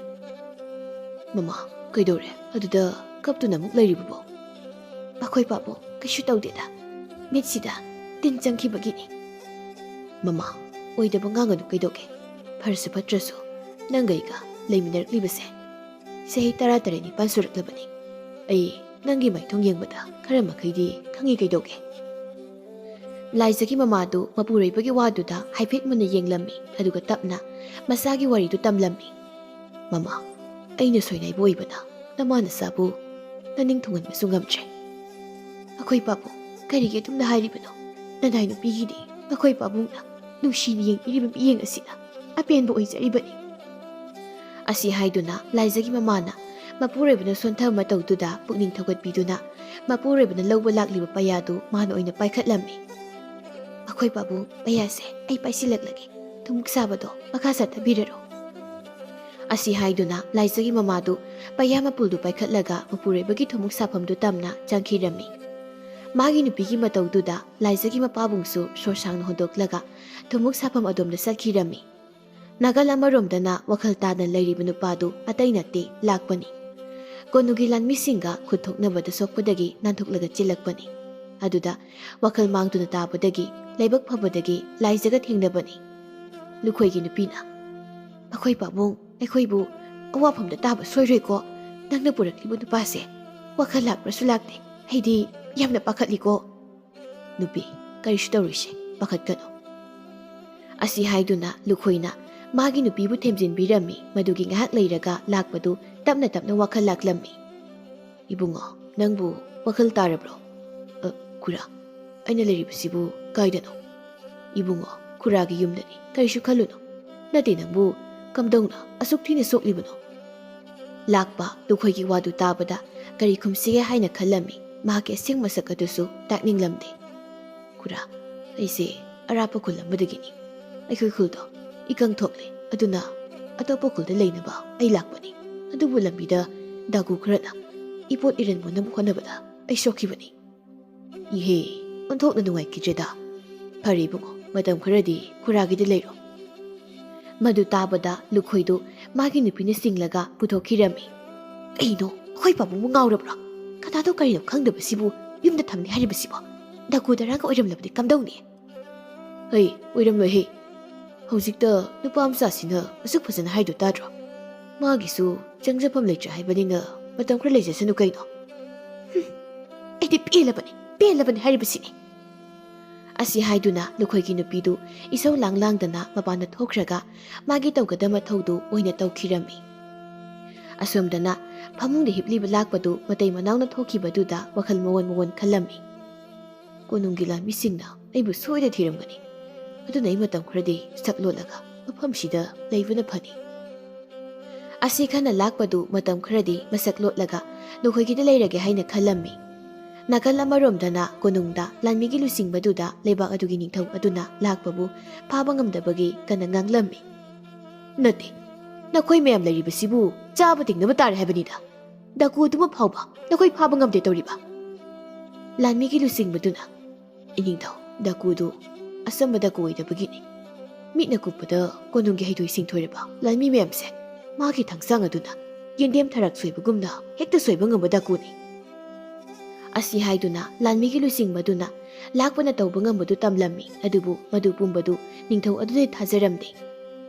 ꯃꯃꯥ ꯀꯩꯗꯧꯔꯦ ꯑꯗꯨꯗ ꯀꯞꯇꯨꯅ ꯑꯃꯨꯛ ꯂꯩꯔꯤꯕꯕꯣ ꯑꯩꯈꯣꯏ ꯄꯥꯕꯨ ꯀꯩꯁꯨ ꯇꯧꯗꯦꯗ ꯃꯤꯠꯁꯤꯗ ꯇꯤꯟ ꯆꯪꯈꯤꯕꯒꯤꯅꯤ ꯃꯃꯥ ꯑꯣꯏꯗꯕ ꯉꯥꯡꯒꯅꯨ ꯀꯩꯗꯧꯒꯦ ꯐꯔꯁꯨ ꯐꯠꯇ꯭ꯔꯁꯨ ꯅꯪꯒꯩꯒ ꯂꯩꯃꯤꯟꯅꯔꯛꯂꯤꯕꯁꯦ ꯆꯍꯤ 19 ꯁꯨꯔꯛꯂꯕꯅꯤ ꯑꯩ ꯅꯪꯒꯤ ꯃꯥꯏꯊꯣꯡ ꯌꯦꯡꯕꯗ ꯈꯔ ꯃꯈꯩꯗꯤ ꯈꯪꯉꯤ ꯀꯩꯗꯧꯒꯦ ꯂꯥꯏꯖꯒꯤ ꯃꯃꯥꯗꯨ ꯃꯄꯨꯔꯣꯏꯕꯒꯤ ꯋꯥꯗꯨꯗ ꯍꯥꯏꯐꯦꯠ ꯃꯨꯟꯅ ꯌꯦꯡꯂꯝꯃꯤ ꯑꯗꯨꯒ ꯇꯞꯅ ꯃꯁꯥꯒꯤ ꯋꯥꯔꯤꯗꯨ ꯇꯝꯂꯝꯃꯤ ꯃꯃꯥ ꯑꯩꯅ ꯁꯣꯏꯅꯥꯏꯕ ꯑꯣꯏꯕꯅ ꯅꯃꯥ ꯅꯆꯥꯕꯨ ꯅꯅꯤꯡ ꯊꯨꯡꯍꯟꯕꯁꯨ ꯉꯝꯗ꯭ꯔꯦ ꯑꯩꯈꯣꯏ ꯄꯥꯕꯨ ꯀꯔꯤꯒꯤ ꯑꯗꯨꯝꯅ ꯍꯥꯏꯔꯤꯕꯅꯣ ꯅꯅꯥꯏ ꯅꯨꯄꯤꯒꯤꯗꯤ ꯑꯩꯈꯣꯏ ꯄꯥꯕꯨꯡꯅ ꯅꯨꯡꯁꯤꯅ ꯌꯦꯡꯕꯤꯔꯤꯕ ꯃꯤꯠꯌꯦꯡ ꯑꯁꯤꯅ ꯑꯄꯦꯟꯕ ꯑꯣꯏꯖꯔꯤꯕꯅꯤ ꯑꯁꯤ ꯍꯥꯏꯗꯨꯅ ꯂꯥꯏꯖꯒꯤ ꯃꯃꯥꯅ ꯃꯄꯨꯔꯣꯏꯕꯅ ꯁꯣꯟꯊꯕ ꯃꯇꯧꯗꯨꯗ ꯄꯨꯛꯅꯤꯡ ꯊꯧꯒꯠꯄꯤꯗꯨꯅ ꯃꯄꯨꯔꯣꯏꯕꯅ ꯂꯧꯕ ꯂꯥꯛꯂꯤꯕ ꯄꯩꯌꯥꯗꯨ ꯃꯥꯅ ꯑꯣꯏꯅ ꯄꯥꯏꯈꯠꯂꯝꯃꯤ ꯑꯩꯈꯣꯏ ꯄꯥꯕꯨꯡ ꯄꯩꯌꯥꯁꯦ ꯑꯩ ꯄꯥꯏꯁꯤꯜꯂꯛꯂꯒꯦ ꯊꯨꯝꯃꯨꯛ ꯁꯥꯕꯗꯣ ꯃꯈꯥ ꯆꯠꯊꯕꯤꯔꯔꯣ ꯑꯁꯤ ꯍꯥꯏꯗꯨꯅ ꯂꯥꯏꯖꯒꯤ ꯃꯃꯥꯗꯨ ꯄꯩꯌꯥ ꯃꯄꯨꯜꯗꯨ ꯄꯥꯏꯈꯠꯂꯒ ꯃꯄꯨꯔꯣꯏꯕꯒꯤ ꯊꯨꯝꯃꯨꯛ ꯁꯥꯐꯝꯗꯨ ꯇꯝꯅ ꯆꯪꯈꯤꯔꯝꯃꯤ ꯃꯥꯒꯤ ꯅꯨꯄꯤꯒꯤ ꯃꯇꯧꯗꯨꯗ ꯂꯥꯏꯖꯒꯤ ꯃꯄꯥꯕꯨꯡꯁꯨ ꯁꯣꯔꯁꯥꯡꯅ ꯍꯣꯟꯗꯣꯛꯂꯒ ꯊꯨꯝꯃꯨꯛ ꯁꯥꯐꯝ ꯑꯗꯣꯝꯗ ꯆꯠꯈꯤꯔꯝꯃꯤ ꯅꯥꯀꯜ ꯑꯃꯔꯣꯝꯗꯅ ꯋꯥꯈꯜ ꯇꯥꯅ ꯂꯩꯔꯤꯕ ꯅꯨꯄꯥꯗꯨ ꯑꯇꯩ ꯅꯠꯇꯦ ꯂꯥꯛꯄꯅꯤ ꯀꯣꯅꯨꯒꯤ ꯂꯥꯟꯃꯤꯁꯤꯡꯒ ꯈꯨꯠ ꯊꯣꯛꯅꯕꯗ ꯁꯣꯛꯄꯗꯒꯤ ꯅꯥꯟꯊꯣꯛꯂꯒ ꯆꯤꯜꯂꯛꯄꯅꯤ ꯑꯗꯨꯗ ꯋꯥꯈꯜ ꯃꯥꯡꯗꯨꯅ ꯇꯥꯕꯗꯒꯤ ꯂꯥꯏꯕꯛ ꯐꯕꯗꯒꯤ ꯂꯥꯏꯖꯒ ꯊꯦꯡꯅꯕꯅꯤ ꯂꯨꯈꯣꯏꯒꯤ ꯅꯨꯄꯤꯅ ꯑꯩꯈꯣꯏ ꯄꯥꯕꯨꯡ ꯑꯩꯈꯣꯏꯕꯨ ꯑꯋꯥꯐꯝꯗ ꯇꯥꯕ ꯁꯣꯏꯔꯣꯏꯀꯣ ꯅꯪꯅ ꯄꯨꯔꯛꯂꯤꯕ ꯅꯨꯄꯥꯁꯦ ꯋꯥꯈꯜ ꯂꯥꯛꯄ꯭ꯔꯁꯨ ꯂꯥꯛꯇꯦ ꯑꯩꯗꯤ ꯌꯥꯝꯅ ꯄꯥꯈꯠꯂꯤꯀꯣ ꯅꯨꯄꯤ ꯀꯔꯤꯁꯨ ꯇꯧꯔꯣꯏꯁꯦ ꯄꯥꯈꯠꯀꯅꯨ ꯑꯁꯤ ꯍꯥꯏꯗꯨꯅ ꯂꯨꯈꯣꯏꯅ ꯃꯥꯒꯤ ꯅꯨꯄꯤꯕꯨ ꯊꯦꯝꯖꯤꯟꯕꯤꯔꯝꯃꯤ ꯃꯗꯨꯒꯤ ꯉꯥꯏꯍꯥꯛ ꯂꯩꯔꯒ ꯂꯥꯛꯄꯗꯨ ꯇꯞꯅ ꯇꯞꯅ ꯋꯥꯈꯜ ꯂꯥꯛꯂꯝꯃꯤ ꯏꯕꯨꯡꯉꯣ ꯅꯪꯕꯨ ꯋꯥꯈꯜ ꯇꯥꯔꯕ꯭ꯔꯣ ꯈꯨꯔꯥ ꯑꯩꯅ ꯂꯩꯔꯤꯕꯁꯤꯕꯨ ꯀꯥꯏꯗꯅꯣ ꯏꯕꯨꯡꯉꯣ ꯈꯨꯔꯥꯒꯤ ꯌꯨꯝꯗꯅꯤ ꯀꯔꯤꯁꯨ ꯈꯜꯂꯨꯅꯨ ꯅꯠꯇꯦ ꯅꯪꯕꯨ ꯀꯝꯗꯧꯅ ꯑꯁꯨꯛ ꯊꯤꯅ ꯁꯣꯛꯂꯤꯕꯅꯣ ꯂꯥꯛꯄ ꯂꯨꯈꯣꯏꯒꯤ ꯋꯥꯗꯨ ꯇꯥꯕꯗ ꯀꯔꯤ ꯈꯨꯝꯁꯤꯒꯦ ꯍꯥꯏꯅ ꯈꯜꯂꯝꯃꯤ ꯃꯍꯥꯛꯀꯤ ꯑꯁꯦꯡ ꯃꯁꯛ ꯑꯗꯨꯁꯨ ꯇꯥꯛꯅꯤꯡꯂꯝꯗꯦ ꯈꯨꯔꯥ ꯑꯩꯁꯦ ꯑꯔꯥꯞꯄ ꯈꯨꯜ ꯑꯃꯗꯒꯤꯅꯤ ꯑꯩꯈꯣꯏ ꯈꯨꯜꯗꯣ ꯏꯀꯪ ꯊꯣꯛꯂꯦ ꯑꯗꯨꯅ ꯑꯇꯣꯞꯄ ꯈꯨꯜꯗ ꯂꯩꯅꯕ ꯑꯩ ꯂꯥꯛꯄꯅꯤ ꯑꯗꯨꯕꯨ ꯂꯝꯕꯤꯗ ꯗꯥꯒꯨ ꯈꯔꯅ ꯏꯄꯣꯠ ꯏꯔꯟ ꯃꯨꯟꯅꯕ ꯍꯣꯠꯅꯕꯗ ꯑꯩ ꯁꯣꯛꯈꯤꯕꯅꯤ ꯏꯍꯦ ꯑꯣꯟꯊꯣꯛꯅ ꯅꯨꯡꯉꯥꯏꯈꯤꯗ꯭ꯔꯦꯗ ꯐꯔꯦ ꯏꯕꯨꯡꯉꯣ ꯃꯇꯝ ꯈꯔꯗꯤ ꯈꯨꯔꯥꯒꯤꯗ ꯂꯩꯔꯣ ꯃꯗꯨ ꯇꯥꯕꯗ ꯂꯨꯈꯣꯏꯗꯨ ꯃꯥꯒꯤ ꯅꯨꯄꯤꯅ ꯆꯤꯡꯂꯒ ꯄꯨꯊꯣꯛꯈꯤꯔꯝꯃꯤ ꯀꯩꯅꯣ ꯑꯩꯈꯣꯏ ꯄꯥꯕꯨꯡꯕꯨ ꯉꯥꯎꯔꯕ꯭ꯔꯣ ꯀꯅꯥꯗꯣ ꯀꯔꯤꯅꯣ ꯈꯪꯗꯕꯁꯤꯕꯨ ꯌꯨꯝꯗ ꯊꯝꯅꯤ ꯍꯥꯏꯔꯤꯕꯁꯤꯕꯣ ꯗꯥꯀꯨ ꯗꯔꯥꯡꯒ ꯑꯣꯏꯔꯝꯂꯕꯗꯤ ꯀꯝꯗꯧꯅꯤ ꯍꯩ ꯑꯣꯏꯔꯝꯂꯣꯏꯍꯦ ꯍꯧꯖꯤꯛꯇ ꯅꯨꯄꯥ ꯃꯆꯥꯁꯤꯅ ꯑꯁꯨꯛ ꯐꯖꯅ ꯍꯥꯏꯗꯣ ꯇꯥꯗ꯭ꯔꯣ ꯃꯥꯒꯤꯁꯨ ꯆꯪꯖꯐꯝ ꯂꯩꯇ꯭ꯔꯦ ꯍꯥꯏꯕꯅꯤꯅ ꯃꯇꯝ ꯈꯔ ꯂꯩꯖꯁꯅꯨ ꯀꯩꯅꯣ ꯑꯩꯗꯤ ꯄꯦꯜꯂꯕꯅꯤ ꯍꯥꯏꯔꯤꯕꯁꯤꯅꯤ ꯑꯁꯤ ꯍꯥꯏꯗꯨꯅ ꯂꯨꯈꯣꯏꯒꯤ ꯅꯨꯄꯤꯗꯨ ꯏꯁꯧ ꯂꯥꯡꯗꯅ ꯃꯄꯥꯟꯗ ꯊꯣꯛꯈ꯭ꯔꯒ ꯃꯥꯒꯤ ꯇꯧꯒꯗꯕ ꯃꯊꯧꯗꯨ ꯑꯣꯏꯅ ꯇꯧꯈꯤꯔꯝꯃꯤ ꯑꯁꯣꯝꯗꯅ ꯐꯃꯨꯡꯗ ꯍꯤꯞꯂꯤꯕ ꯂꯥꯛꯄꯗꯨ ꯃꯇꯩ ꯃꯅꯥꯎꯅ ꯊꯣꯛꯈꯤꯕꯗꯨꯗ ꯋꯥꯈꯜ ꯃꯋꯣꯟ ꯈꯜꯂꯝꯃꯤ ꯀꯣꯅꯨꯡꯒꯤ ꯂꯥꯟꯃꯤꯁꯤꯡꯅ ꯑꯩꯕꯨ ꯁꯣꯏꯗ ꯊꯤꯔꯝꯒꯅꯤ ꯑꯗꯨꯅ ꯑꯩ ꯃꯇꯝ ꯈꯔꯗꯤ ꯁꯛ ꯂꯣꯠꯂꯒ ꯃꯐꯝꯁꯤꯗ ꯂꯩꯕꯅ ꯐꯅꯤ꯫ ꯑꯁꯤ ꯈꯟꯅ ꯂꯥꯛꯄꯗꯨ ꯃꯇꯝ ꯈꯔꯗꯤ ꯃꯁꯛ ꯂꯣꯠꯂꯒ ꯂꯨꯈꯣꯏꯒꯤꯗ ꯂꯩꯔꯒꯦ ꯍꯥꯏꯅ ꯈꯜꯂꯝꯃꯤ꯫ ꯅꯥꯀꯜ ꯑꯃꯔꯣꯝꯗꯅ ꯀꯣꯅꯨꯡꯗ ꯂꯥꯟꯃꯤꯒꯤ ꯂꯨꯆꯤꯡꯕꯗꯨꯗ ꯂꯩꯕꯥꯛ ꯑꯗꯨꯒꯤ ꯅꯤꯡꯊꯧ ꯑꯗꯨꯅ ꯂꯥꯛꯄꯕꯨ ꯐꯥꯕ ꯉꯝꯗꯕꯒꯤ ꯀꯟꯅ ꯉꯥꯡꯂꯝꯃꯤ꯫ ꯅꯠꯇꯦ, ꯅꯈꯣꯏ ꯃꯌꯥꯝ ꯂꯩꯔꯤꯕꯁꯤꯕꯨ ꯆꯥꯕ ꯇꯤꯡꯅꯕ ꯇꯥꯔꯦ ꯍꯥꯏꯕꯅꯤꯗ꯫ ꯗꯀꯨ ꯑꯗꯨꯃ ꯐꯥꯎꯕ ꯅꯈꯣꯏ ꯐꯥꯕ ꯉꯝꯗꯦ ꯇꯧꯔꯤꯕ꯫ ꯂꯥꯟꯃꯤꯒꯤ ꯂꯨꯆꯤꯡꯕꯗꯨꯅ ꯏꯅꯤꯡꯊꯧ ꯗꯀꯨꯗꯨ ꯑꯆꯝꯕ ꯗꯀꯨ ꯑꯣꯏꯗꯕꯒꯤꯅꯤ꯫ ꯃꯤꯠꯅ ꯀꯨꯞꯄꯗ ꯀꯣꯅꯨꯡꯒꯤ ꯍꯩꯊꯣꯏ ꯁꯤꯡꯊꯣꯏꯔꯕ ꯂꯥꯟꯃꯤ ꯃꯌꯥꯝꯁꯦ ꯃꯥꯒꯤ ꯊꯥꯡꯁꯥꯡ ꯑꯗꯨꯅ ꯌꯦꯟꯗꯦꯝ ꯊꯔꯛ ꯁꯣꯏꯕꯒꯨꯝꯅ ꯍꯦꯛꯇ ꯁꯣꯏꯕ ꯉꯝꯕ ꯗꯀꯨꯅꯤ꯫ ꯑꯁꯤ ꯍꯥꯏꯗꯨꯅ ꯂꯥꯟꯃꯤꯒꯤ ꯂꯨꯆꯤꯡꯕꯗꯨꯅ ꯂꯥꯛꯄꯅ ꯇꯧꯕ ꯉꯝꯕꯗꯨ ꯇꯝꯂꯝꯃꯤ꯫ ꯑꯗꯨꯕꯨ ꯃꯗꯨ ꯄꯨꯝꯕꯗꯨ ꯅꯤꯡꯊꯧ ꯑꯗꯨꯗꯤ ꯊꯥꯖꯔꯝꯗꯦ꯫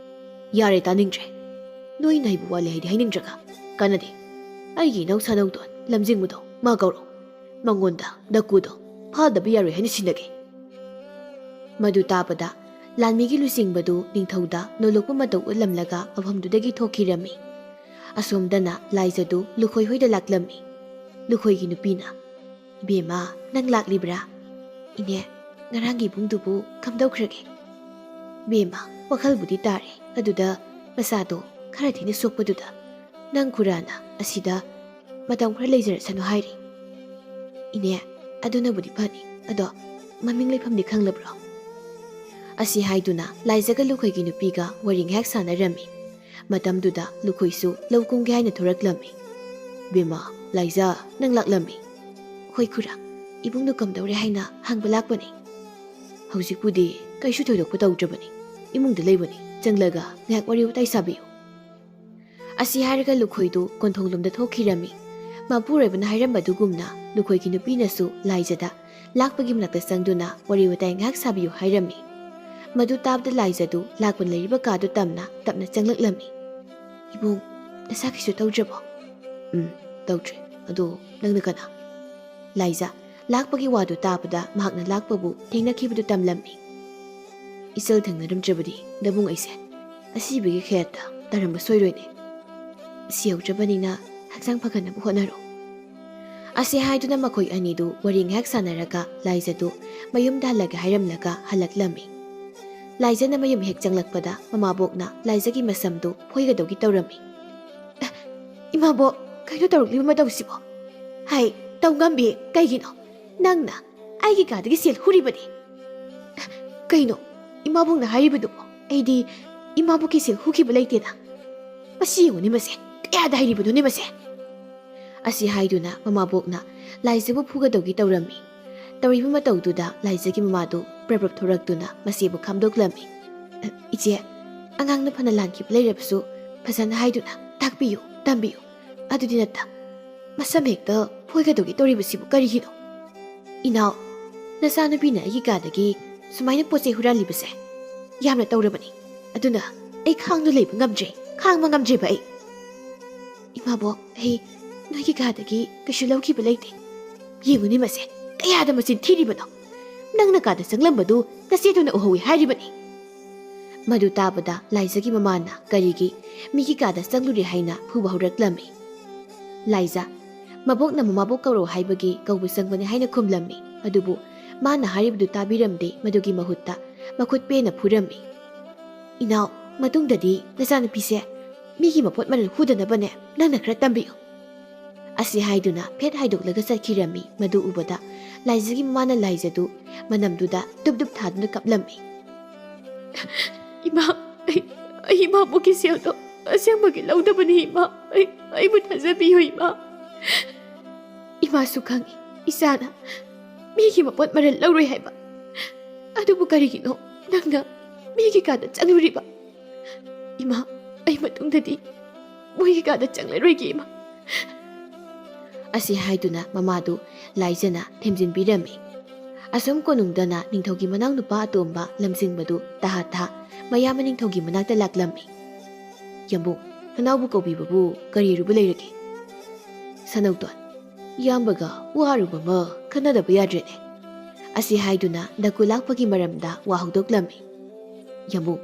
ꯌꯥꯔꯦ, ꯇꯥꯅꯤꯡꯗ꯭ꯔꯦ꯫ ꯅꯣꯏꯅ ꯑꯩꯕꯨ ꯋꯥꯠꯂꯦ ꯍꯥꯏꯗꯤ ꯍꯥꯏꯅꯤꯡꯗ꯭ꯔꯒ ꯀꯥꯟꯅꯗꯦ꯫ ꯑꯩꯒꯤ ꯏꯅꯧ ꯁꯥꯅꯧꯗꯣꯟ ꯂꯝꯖꯤꯡꯕꯗꯣ ꯃꯥ ꯀꯧꯔꯣ, ꯃꯉꯣꯟꯗ ꯗꯀꯨꯗꯣ ꯐꯥꯗꯕ ꯌꯥꯔꯣꯏ ꯍꯥꯏꯅ ꯁꯤꯟꯅꯒꯦ꯫ ꯃꯗꯨ ꯇꯥꯕꯗ ꯂꯥꯟꯃꯤꯒꯤ ꯂꯨꯆꯤꯡꯕꯗꯨ ꯅꯤꯡꯊꯧꯗ ꯅꯣꯂꯣꯛꯄ ꯃꯇꯧ ꯎꯠꯂꯝꯂꯒ ꯃꯐꯝꯗꯨꯗꯒꯤ ꯊꯣꯛꯈꯤꯔꯝꯃꯤ꯫ ꯑꯁꯣꯝꯗꯅ ꯂꯥꯏꯖꯗꯨ ꯂꯨꯈꯣꯏ ꯍꯣꯏꯗ ꯂꯥꯛꯂꯝꯃꯤ꯫ ꯂꯨꯈꯣꯏꯒꯤ ꯅꯨꯄꯤꯅ, ꯏꯕꯦꯝꯃ ꯅꯪ ꯂꯥꯛꯂꯤꯕ꯭ꯔꯥ? ꯏꯅꯦ, ꯉꯔꯥꯡꯒꯤ ꯏꯕꯨꯡꯗꯨꯕꯨ ꯀꯝꯗꯧꯈ꯭ꯔꯒꯦ? ꯕꯦꯝꯃ ꯋꯥꯈꯜꯕꯨꯗꯤ ꯇꯥꯔꯦ, ꯑꯗꯨꯗ ꯃꯁꯥꯗꯣ ꯈꯔ ꯊꯤꯅ ꯁꯣꯛꯄꯗꯨꯗ ꯅꯪ ꯈꯨꯔꯥꯅ ꯑꯁꯤꯗ ꯃꯇꯝ ꯈꯔ ꯂꯩꯖꯔꯁꯅꯨ ꯍꯥꯏꯔꯤ꯫ ꯏꯅꯦ, ꯑꯗꯨꯅꯕꯨꯗꯤ ꯐꯅꯤ, ꯑꯗꯣ ꯃꯃꯤꯡ ꯂꯩꯐꯝꯗꯤ ꯈꯪꯂꯕ꯭ꯔꯣ? ꯑꯁꯤ ꯍꯥꯏꯗꯨꯅ ꯂꯥꯏꯖꯒ ꯂꯨꯈꯣꯏꯒꯤ ꯅꯨꯄꯤꯒ ꯋꯥꯔꯤ ꯉꯥꯏꯍꯥꯛ ꯁꯥꯟꯅꯔꯝꯃꯤ꯫ ꯃꯇꯝꯗꯨꯗ ꯂꯨꯈꯣꯏꯁꯨ ꯂꯧ ꯀꯨꯝꯒꯦ ꯍꯥꯏꯅ ꯊꯣꯔꯛꯂꯝꯃꯤ꯫ ꯕꯦꯝꯃ, ꯂꯥꯏꯖ ꯅꯪ ꯂꯥꯛꯂꯝꯃꯤ꯫ ꯍꯣꯏ ꯈꯨꯔꯥ, ꯏꯕꯨꯡꯗꯨ ꯀꯝꯗꯧꯔꯦ ꯍꯥꯏꯅ ꯍꯪꯕ ꯂꯥꯛꯄꯅꯤ꯫ ꯍꯧꯖꯤꯛꯄꯨꯗꯤ ꯀꯩꯁꯨ ꯊꯣꯏꯗꯣꯛꯄ ꯇꯧꯗ꯭ꯔꯕꯅꯤ, ꯏꯃꯨꯡꯗ ꯂꯩꯕꯅꯤ, ꯆꯪꯂꯒ ꯉꯥꯏꯍꯥꯛ ꯋꯥꯔꯤ ꯋꯥꯇꯥꯏ ꯁꯥꯕꯤꯌꯨ꯫ ꯑꯁꯤ ꯍꯥꯏꯔꯒ ꯂꯨꯈꯣꯏꯗꯨ ꯀꯣꯟꯊꯣꯡꯂꯣꯝꯗ ꯊꯣꯛꯈꯤꯔꯝꯃꯤ꯫ ꯃꯄꯨꯔꯣꯏꯕꯅ ꯍꯥꯏꯔꯝꯕꯗꯨꯒꯨꯝꯅ ꯂꯨꯈꯣꯏꯒꯤ ꯅꯨꯄꯤꯅꯁꯨ ꯂꯥꯏꯖꯗ ꯂꯥꯛꯄꯒꯤ ꯃꯅꯥꯛꯇ ꯆꯪꯗꯨꯅ ꯋꯥꯔꯤ ꯋꯥꯇꯥꯏ ꯉꯥꯏꯍꯥꯛ ꯁꯥꯕꯤꯌꯨ ꯍꯥꯏꯔꯝꯃꯤ꯫ ꯃꯗꯨ ꯇꯥꯕꯗ ꯂꯥꯏꯖꯗꯨ ꯂꯥꯛꯄꯅ ꯂꯩꯔꯤꯕ ꯀꯥꯗꯨ ꯇꯞꯅ ꯆꯪꯂꯛꯂꯝꯃꯤ꯫ ꯏꯕꯨꯡ, ꯅꯁꯥ ꯀꯩꯁꯨ ꯇꯧꯗ꯭ꯔꯕꯣ? ꯇꯧꯗ꯭ꯔꯦ꯫ ꯑꯗꯣ ꯅꯪꯅ ꯀꯅꯥ? ꯂꯥꯏꯖ ꯂꯥꯛꯄꯒꯤ ꯋꯥꯗꯨ ꯇꯥꯕꯗ ꯃꯍꯥꯛꯅ ꯂꯥꯛꯄꯕꯨ ꯊꯦꯡꯅꯈꯤꯕꯗꯨ ꯇꯝꯂꯝꯃꯤ꯫ ꯏꯆꯜ ꯊꯦꯡꯅꯔꯝꯗ꯭ꯔꯕꯗꯤ ꯅꯕꯨꯡ ꯑꯩꯁꯦ ꯑꯁꯤꯕꯒꯤ ꯈꯌꯥꯠꯇ ꯇꯥꯔꯝꯕ ꯁꯣꯏꯔꯣꯏꯅꯦ꯫ ꯁꯤꯍꯧꯗ꯭ꯔꯕꯅꯤꯅ ꯍꯛꯆꯥꯡ ꯐꯒꯠꯅꯕ ꯍꯣꯠꯅꯔꯣ꯫ ꯑꯁꯤ ꯍꯥꯏꯗꯨꯅ ꯃꯈꯣꯏ ꯑꯅꯤꯗꯨ ꯋꯥꯔꯤ ꯉꯥꯏꯍꯥꯛ ꯁꯥꯟꯅꯔꯒ ꯂꯥꯏꯖꯗꯨ ꯃꯌꯨꯝꯗ ꯍꯜꯂꯒꯦ ꯍꯥꯏꯔꯝꯂꯒ ꯍꯜꯂꯛꯂꯝꯃꯤ꯫ ꯂꯥꯏꯖꯅ ꯃꯌꯨꯝ ꯍꯦꯛ ꯆꯪꯂꯛꯄꯗ ꯃꯃꯥꯕꯣꯛꯅ ꯂꯥꯏꯖꯒꯤ ꯃꯁꯝꯗꯨ ꯐꯣꯏꯒꯗꯧꯒꯤ ꯇꯧꯔꯝꯃꯤ꯫ ꯏꯃꯥꯕꯣꯛ, ꯀꯩꯅꯣ ꯇꯧꯔꯛꯂꯤꯕ ꯃꯇꯧꯁꯤꯕꯣ? ꯍꯥꯏ ꯇꯧꯉꯝꯕꯤ, ꯀꯩꯒꯤꯅꯣ? ꯅꯪꯅ ꯑꯩꯒꯤ ꯀꯥꯗꯒꯤ ꯁꯦꯜ ꯍꯨꯔꯤꯕꯅꯤ꯫ ꯀꯩꯅꯣ ꯏꯃꯥꯕꯣꯛꯅ ꯍꯥꯏꯔꯤꯕꯗꯨꯕꯣ? ꯑꯩꯗꯤ ꯏꯃꯥꯕꯣꯛꯀꯤ ꯁꯦꯜ ꯍꯨꯈꯤꯕ ꯂꯩꯇꯦꯗ꯫ ꯃꯁꯤ ꯌꯦꯡꯉꯨꯅꯦ ꯃꯁꯦ, ꯀꯌꯥꯗ ꯍꯥꯏꯔꯤꯕꯅꯣꯅꯦ ꯃꯁꯦ? ꯑꯁꯤ ꯍꯥꯏꯗꯨꯅ ꯃꯃꯥꯕꯣꯛꯅ ꯂꯥꯏꯖꯕꯨ ꯐꯨꯒꯗꯧꯒꯤ ꯇꯧꯔꯝꯃꯤ꯫ ꯇꯧꯔꯤꯕ ꯃꯇꯧꯗꯨꯗ ꯂꯥꯏꯖꯒꯤ ꯃꯃꯥꯗꯨ ꯄ꯭ꯔꯞ ꯊꯣꯔꯛꯇꯨꯅ ꯃꯁꯤꯕꯨ ꯈꯥꯝꯗꯣꯛꯂꯝꯃꯤ꯫ ꯏꯆꯦ, ꯑꯉꯥꯡꯅ ꯐꯅ ꯂꯥꯟꯈꯤꯕ ꯂꯩꯔꯕꯁꯨ ꯐꯖꯅ ꯍꯥꯏꯗꯨꯅ ꯇꯥꯛꯄꯤꯌꯨ, ꯇꯝꯕꯤꯌꯨ꯫ ꯑꯗꯨꯗꯤ ꯅꯠꯇ ꯃꯁꯝ ꯍꯦꯛꯇ ꯐꯣꯏꯒꯗꯧꯒꯤ ꯇꯧꯔꯤꯕꯁꯤꯕꯨ ꯀꯔꯤꯒꯤꯅꯣ? ꯏꯅꯥꯎ, ꯅꯆꯥꯅꯨꯄꯤꯅ ꯑꯩꯒꯤ ꯀꯥꯗꯒꯤ ꯁꯨꯃꯥꯏꯅ ꯄꯣꯠꯆꯩ ꯍꯨꯔꯥꯜꯂꯤꯕꯁꯦ ꯌꯥꯝꯅ ꯇꯧꯔꯕꯅꯤ꯫ ꯑꯗꯨꯅ ꯑꯩ ꯈꯥꯡꯗꯨ ꯂꯩꯕ ꯉꯝꯗ꯭ꯔꯦ, ꯈꯥꯡꯕ ꯉꯝꯗ꯭ꯔꯦꯕ ꯑꯩ꯫ ꯏꯃꯥꯕꯣꯛ, ꯑꯩ ꯅꯣꯏꯒꯤ ꯀꯥꯗꯒꯤ ꯀꯩꯁꯨ ꯂꯧꯈꯤꯕ ꯂꯩꯇꯦ꯫ ꯌꯦꯡꯉꯨꯅꯦ ꯃꯁꯦ, ꯀꯌꯥꯗ ꯃꯆꯤꯟ ꯊꯤꯔꯤꯕꯅꯣ? ꯅꯪꯅ ꯀꯥꯗ ꯆꯪꯂꯝꯕꯗꯨ ꯅꯆꯦꯗꯨꯅ ꯎꯍꯧꯏ ꯍꯥꯏꯔꯤꯕꯅꯤ꯫ ꯃꯗꯨ ꯇꯥꯕꯗ ꯂꯥꯏꯖꯒꯤ ꯃꯃꯥꯅ ꯀꯔꯤꯒꯤ ꯃꯤꯒꯤ ꯀꯥꯗ ꯆꯪꯂꯨꯔꯦ ꯍꯥꯏꯅ ꯐꯨꯕ ꯍꯧꯔꯛꯂꯝꯃꯤ꯫ ꯂꯥꯏꯖ, ꯃꯕꯣꯛꯅ ꯃꯃꯥꯕꯣꯛ ꯀꯧꯔꯣ ꯍꯥꯏꯕꯒꯤ ꯀꯧꯕ ꯆꯪꯕꯅꯤ ꯍꯥꯏꯅ ꯈꯨꯝꯂꯝꯃꯤ꯫ ꯑꯗꯨꯕꯨ ꯃꯥꯅ ꯍꯥꯏꯔꯤꯕꯗꯨ ꯇꯥꯕꯤꯔꯝꯗꯦ꯫ ꯃꯗꯨꯒꯤ ꯃꯍꯨꯠꯇ ꯃꯈꯨꯠ ꯄꯦꯟꯅ ꯐꯨꯔꯝꯃꯤ꯫ ꯏꯅꯥꯎ, ꯃꯇꯨꯡꯗꯗꯤ ꯅꯆꯥꯅꯨꯄꯤꯁꯦ ꯃꯤꯒꯤ ꯃꯄꯣꯠ ꯃꯔꯜ ꯍꯨꯗꯅꯕꯅꯦ ꯅꯪꯅ ꯈꯔ ꯇꯝꯕꯤꯌꯨ꯫ ꯑꯁꯤ ꯍꯥꯏꯗꯨꯅ ꯐꯦꯠ ꯍꯥꯏꯗꯣꯛꯂꯒ ꯆꯠꯈꯤꯔꯝꯃꯤ꯫ ꯃꯗꯨ ꯎꯕꯗ ꯂꯥꯏꯖꯒꯤ ꯃꯃꯥꯅ ꯂꯥꯏꯖꯗꯨ ꯃꯅꯝꯗꯨꯗ ꯗꯨꯞ ꯗꯨꯞ ꯊꯥꯗꯨꯅ ꯀꯞꯂꯝꯃꯤ꯫ ꯏꯃꯥ, ꯑꯩ ꯏꯃꯥꯕꯣꯛꯀꯤ ꯁꯦꯜꯗꯣ ꯑꯁꯦꯡꯕꯒꯤ ꯂꯧꯗꯕꯅꯤ ꯏꯃꯥ, ꯑꯩꯕꯨ ꯊꯥꯖꯕꯤꯌꯨ ꯏꯃꯥ꯫ ꯏꯃꯥꯁꯨ ꯈꯪꯏ ꯏꯆꯥꯅ ꯃꯤꯒꯤ ꯃꯄꯣꯠ ꯃꯔꯜ ꯂꯧꯔꯣꯏ ꯍꯥꯏꯕ꯫ ꯑꯗꯨꯕꯨ ꯀꯔꯤꯒꯤꯅꯣ ꯅꯪꯅ ꯃꯤꯒꯤ ꯀꯥꯗ ꯆꯪꯂꯨꯔꯤꯕ? ꯏꯃꯥ, ꯑꯩ ꯃꯇꯨꯡꯗꯗꯤ ꯃꯣꯏꯒꯤ ꯀꯥꯗ ꯆꯪꯂꯔꯣꯏꯒꯦ ꯏꯃꯥ꯫ ꯑꯁꯤ ꯍꯥꯏꯗꯨꯅ ꯃꯃꯥꯗꯨ ꯂꯥꯏꯖꯅ ꯊꯦꯝꯖꯤꯟꯕꯤꯔꯝꯃꯤ꯫ ꯑꯁꯣꯝ ꯀꯣꯅꯨꯡꯗꯅ ꯅꯤꯡꯊꯧꯒꯤ ꯃꯅꯥꯎꯅꯨꯄꯥ ꯑꯇꯣꯝꯕ ꯂꯝꯖꯤꯡꯕꯗꯨ ꯇꯍꯥ ꯃꯌꯥꯝꯕ ꯅꯤꯡꯊꯧꯒꯤ ꯃꯅꯥꯛꯇ ꯂꯥꯛꯂꯝꯃꯤ꯫ ꯌꯥꯝꯕꯨꯡ, ꯅꯅꯥꯎꯕꯨ ꯀꯧꯕꯤꯕꯕꯨ ꯀꯔꯤ ꯑꯔꯨꯕ ꯂꯩꯔꯒꯦ? ꯁꯅꯧꯇꯣꯟ, ꯏꯌꯥꯝꯕꯒ ꯋꯥꯔꯨꯕ ꯑꯃ ꯈꯟꯅꯗꯕ ꯌꯥꯗ꯭ꯔꯦꯅꯦ꯫ ꯑꯁꯤ ꯍꯥꯏꯗꯨꯅ ꯗꯀꯨ ꯂꯥꯛꯄꯒꯤ ꯃꯔꯝꯗ ꯋꯥ ꯍꯧꯗꯣꯛꯂꯝꯃꯤ꯫ ꯌꯥꯝꯕꯨꯡ,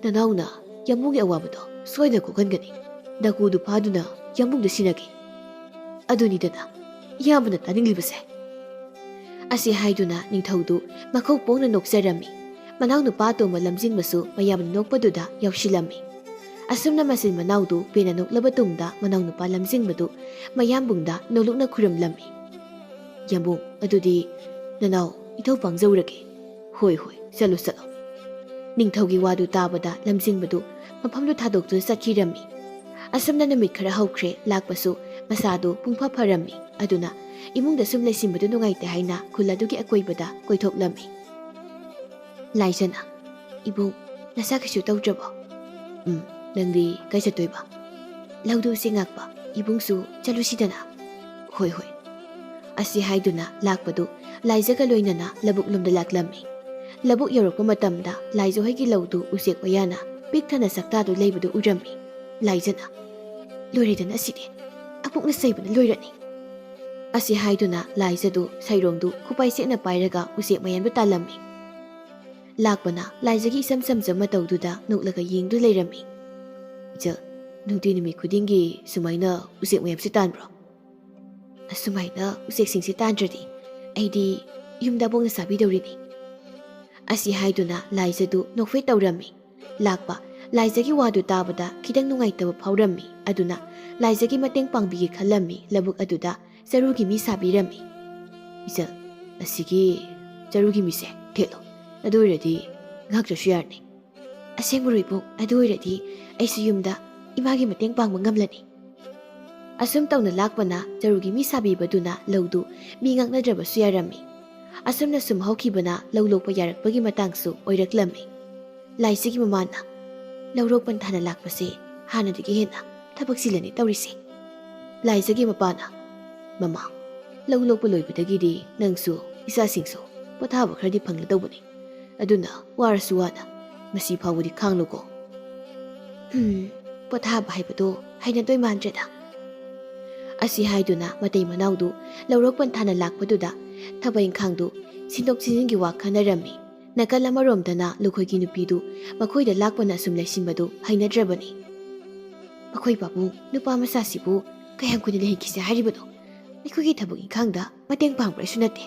ꯅꯅꯥꯎꯅ ꯌꯥꯝꯕꯨꯡꯒꯤ ꯑꯋꯥꯕꯗꯣ ꯁꯣꯏꯗꯅ ꯀꯣꯛꯍꯟꯒꯅꯤ꯫ ꯗꯀꯨꯗꯨ ꯐꯥꯗꯨꯅ ꯌꯥꯝꯕꯨꯡꯗ ꯁꯤꯟꯅꯒꯦ꯫ ꯑꯗꯨꯅꯤꯗꯅ ꯏꯌꯥꯝꯕꯅ ꯇꯥꯅꯤꯡꯂꯤꯕꯁꯦ꯫ ꯑꯁꯤ ꯍꯥꯏꯗꯨꯅ ꯅꯤꯡꯊꯧꯗꯨ ꯃꯈꯧ ꯄꯣꯡꯅ ꯅꯣꯛꯆꯔꯝꯃꯤ꯫ ꯃꯅꯥꯎ ꯅꯨꯄꯥ ꯑꯇꯣꯝꯕ ꯂꯝꯖꯤꯡꯕꯁꯨ ꯃꯌꯥꯝꯅ ꯅꯣꯛꯄꯗꯨꯗ ꯌꯥꯎꯁꯤꯜꯂꯝꯃꯤ꯫ ꯑꯁꯨꯝꯅ ꯃꯆꯤꯟ ꯃꯅꯥꯎꯗꯨ ꯄꯦꯟꯅ ꯅꯣꯛꯂꯕ ꯇꯨꯡꯗ ꯃꯅꯥꯎ ꯅꯨꯄꯥ ꯂꯝꯖꯤꯡꯕꯗꯨ ꯃꯌꯥꯝꯕꯨꯡꯗ ꯅꯣꯛꯂꯨꯛꯅ ꯈꯨꯔꯨꯝꯂꯝꯃꯤ꯫ ꯌꯥꯝꯕꯨꯡ, ꯑꯗꯨꯗꯤ ꯅꯅꯥꯎ ꯏꯊꯧ ꯄꯥꯡꯖꯧꯔꯒꯦ꯫ ꯍꯣꯏ ꯍꯣꯏ, ꯆꯠꯂꯣ ꯆꯠꯂꯣ꯫ ꯅꯤꯡꯊꯧꯒꯤ ꯋꯥꯗꯨ ꯇꯥꯕꯗ ꯂꯝꯖꯤꯡꯕꯗꯨ ꯃꯐꯝꯗꯨ ꯊꯥꯗꯣꯛꯇꯨꯅ ꯆꯠꯈꯤꯔꯝꯃꯤ꯫ ꯑꯁꯨꯝꯅ ꯅꯨꯃꯤꯠ ꯈꯔ ꯍꯧꯈ꯭ꯔꯦ ꯂꯥꯛꯄꯁꯨ ꯃꯁꯥꯗꯨ ꯄꯨꯡꯐ ꯐꯔꯝꯃꯤ꯫ ꯑꯗꯨꯅ ꯏꯃꯨꯡꯗ ꯁꯨꯝ ꯂꯩꯁꯤꯟꯕꯗꯨ ꯅꯨꯡꯉꯥꯏꯇꯦ ꯍꯥꯏꯅ ꯈꯨꯜ ꯑꯗꯨꯒꯤ ꯑꯀꯣꯏꯕꯗ ꯀꯣꯏꯊꯣꯛꯂꯝꯃꯤ꯫ ꯂꯥꯏꯖꯅ, ꯏꯕꯨꯡ ꯅꯁꯥ ꯀꯩꯁꯨ ꯇꯧꯗ꯭ꯔꯕꯣ? ꯅꯪꯗꯤ ꯀꯥꯏ ꯆꯠꯇꯣꯏꯕ? ꯂꯧꯗꯨ ꯎꯆꯦꯛ ꯉꯥꯛꯄ, ꯏꯕꯨꯡꯁꯨ ꯆꯠꯂꯨꯁꯤꯗꯅ꯫ ꯍꯣꯏ ꯍꯣꯏ꯫ ꯑꯁꯤ ꯍꯥꯏꯗꯨꯅ ꯂꯥꯛꯄꯗꯨ ꯂꯥꯏꯖꯒ ꯂꯣꯏꯅꯅ ꯂꯧꯕꯨꯛ ꯂꯣꯝꯗ ꯂꯥꯛꯂꯝꯃꯤ꯫ ꯂꯧꯕꯨꯛ ꯌꯧꯔꯛꯄ ꯃꯇꯝꯗ ꯂꯥꯏꯖꯍꯣꯏꯒꯤ ꯂꯧꯗꯨ ꯎꯆꯦꯛ ꯋꯥꯌꯥꯅ ꯄꯤꯛ ꯊꯟꯅ ꯁꯛꯇꯥꯗꯨ ꯂꯩꯕꯗꯨ ꯎꯔꯝꯃꯤ꯫ ꯂꯥꯏꯖꯅ, ꯂꯣꯏꯔꯦꯗꯅ ꯑꯁꯤꯗꯤ, ꯑꯄꯨꯛꯅ ꯆꯩꯕꯅ ꯂꯣꯏꯔꯅꯤ꯫ ꯑꯁꯤ ꯍꯥꯏꯗꯨꯅ ꯂꯥꯏꯖꯗꯨ ꯁꯩꯔꯣꯡꯗꯨ ꯈꯨꯄꯥꯏ ꯁꯦꯛꯅ ꯄꯥꯏꯔꯒ ꯎꯆꯦꯛ ꯃꯌꯥꯝꯗꯨ ꯇꯥꯜꯂꯝꯃꯤ꯫ ꯂꯥꯛꯄꯅ ꯂꯥꯏꯖꯒꯤ ꯏꯆꯝ ꯆꯝꯖ ꯃꯇꯧꯗꯨꯗ ꯅꯣꯛꯂꯒ ꯌꯦꯡꯗꯨ ꯂꯩꯔꯝꯃꯤ꯫ ꯏꯆꯜ, ꯅꯨꯡꯇꯤ ꯅꯨꯃꯤꯠ ꯈꯨꯗꯤꯡꯒꯤ ꯁꯨꯃꯥꯏꯅ ꯎꯆꯦꯛ ꯃꯌꯥꯝꯁꯤ ꯇꯥꯟꯕ꯭ꯔꯣ? ꯑꯁꯨꯃꯥꯏꯅ ꯎꯆꯦꯛꯁꯤꯡꯁꯤ ꯇꯥꯟꯗ꯭ꯔꯗꯤ ꯑꯩꯗꯤ ꯌꯨꯝꯗ ꯑꯕꯣꯛꯅ ꯆꯥꯕꯤꯗꯧꯔꯤꯅꯤ꯫ ꯑꯁꯤ ꯍꯥꯏꯗꯨꯅ ꯂꯥꯏꯖꯗꯨ ꯅꯣꯛꯐꯦꯠ ꯇꯧꯔꯝꯃꯤ꯫ ꯂꯥꯛꯄ ꯂꯥꯏꯖꯒꯤ ꯋꯥꯗꯨ ꯇꯥꯕꯗ ꯈꯤꯇꯪ ꯅꯨꯡꯉꯥꯏꯇꯕ ꯐꯥꯎꯔꯝꯃꯤ꯫ ꯑꯗꯨꯅ ꯂꯥꯏꯖꯒꯤ ꯃꯇꯦꯡ ꯄꯥꯡꯕꯤꯒꯦ ꯈꯜꯂꯝꯃꯤ꯫ ꯂꯧꯕꯨꯛ ꯑꯗꯨꯗ ꯆꯔꯨꯒꯤ ꯃꯤ ꯁꯥꯕꯤꯔꯝꯃꯤ꯫ ꯏꯆꯜ, ꯑꯁꯤꯒꯤ ꯆꯔꯨꯒꯤ ꯃꯤꯁꯦ ꯊꯦꯠꯂꯣ, ꯑꯗꯨ ꯑꯣꯏꯔꯗꯤ ꯉꯥꯛꯇ꯭ꯔꯁꯨ ꯌꯥꯔꯅꯤ꯫ ꯑꯁꯦꯡꯕꯔꯣ ꯏꯕꯨꯡ? ꯑꯗꯨ ꯑꯣꯏꯔꯗꯤ ꯑꯩꯁꯨ ꯌꯨꯝꯗ ꯏꯃꯥꯒꯤ ꯃꯇꯦꯡ ꯄꯥꯡꯕ ꯉꯝꯂꯅꯤ꯫ ꯑꯁꯨꯝ ꯇꯧꯅ ꯂꯥꯛꯄꯅ ꯆꯔꯨꯒꯤ ꯃꯤ ꯁꯥꯕꯤꯕꯗꯨꯅ ꯂꯧꯗꯨ ꯃꯤ ꯉꯥꯛꯅꯗ꯭ꯔꯕꯁꯨ ꯌꯥꯔꯝꯃꯤ꯫ ꯑꯁꯨꯝꯅ ꯁꯨꯝ ꯍꯧꯈꯤꯕꯅ ꯂꯧ ꯂꯣꯛꯄ ꯌꯥꯔꯛꯄꯒꯤ ꯃꯇꯥꯡꯁꯨ ꯑꯣꯏꯔꯛꯂꯝꯃꯤ꯫ ꯂꯥꯏꯖꯒꯤ ꯃꯃꯥꯅ, ꯂꯧꯔꯣꯛ ꯄꯟꯊꯥꯅ ꯂꯥꯛꯄꯁꯦ ꯍꯥꯟꯅꯗꯒꯤ ꯍꯦꯟꯅ ꯊꯕꯛ ꯆꯤꯜꯂꯅꯤ ꯇꯧꯔꯤꯁꯦ꯫ ꯂꯥꯏꯖꯒꯤ ꯃꯄꯥꯅ, ꯃꯃꯥ, ꯂꯧ ꯂꯣꯛꯄ ꯂꯣꯏꯕꯗꯒꯤꯗꯤ ꯅꯪꯁꯨ ꯏꯆꯥꯁꯤꯡꯁꯨ ꯄꯣꯊꯥꯕ ꯈꯔꯗꯤ ꯐꯪꯒꯗꯧꯕꯅꯤ꯫ ꯑꯗꯨꯅ ꯋꯥꯔꯁꯨ ꯋꯥꯅ ꯃꯁꯤ ꯐꯥꯎꯕꯗꯤ ꯈꯥꯡꯂꯨꯀꯣ꯫ ꯄꯣꯊꯥꯕ ꯍꯥꯏꯕꯗꯣ ꯍꯩꯅꯗꯣꯏ ꯃꯥꯟꯗ꯭ꯔꯦꯗ꯫ ꯑꯁꯤ ꯍꯥꯏꯗꯨꯅ ꯃꯇꯩ ꯃꯅꯥꯎꯗꯨ ꯂꯧꯔꯣꯛ ꯄꯟꯊꯥꯅ ꯂꯥꯛꯄꯗꯨꯗ ꯊꯕꯛ ꯏꯪꯈꯥꯡꯗꯨ ꯁꯤꯟꯗꯣꯛ ꯁꯤꯟꯖꯤꯟꯒꯤ ꯋꯥ ꯈꯟꯅꯔꯝꯃꯤ꯫ ꯅꯥꯀꯜ ꯑꯃꯔꯣꯝꯗꯅ ꯂꯨꯈꯣꯏꯒꯤ ꯅꯨꯄꯤꯗꯨ ꯃꯈꯣꯏꯗ ꯂꯥꯛꯄꯅ ꯁꯨꯝ ꯂꯩꯁꯤꯟꯕꯗꯨ ꯍꯩꯅꯗ꯭ꯔꯕꯅꯤ꯫ ꯃꯈꯣꯏ ꯄꯥꯕꯨꯡ, ꯅꯨꯄꯥ ꯃꯆꯥꯁꯤꯕꯨ ꯀꯌꯥꯝ ꯀꯨꯏꯅ ꯂꯩꯍꯟꯈꯤꯁꯦ ꯍꯥꯏꯔꯤꯕꯅꯣ? ꯑꯩꯈꯣꯏꯒꯤ ꯊꯕꯛ ꯏꯪꯈꯥꯡꯗ ꯃꯇꯦꯡ ꯄꯥꯡꯕ꯭ꯔꯁꯨ ꯅꯠꯇꯦ꯫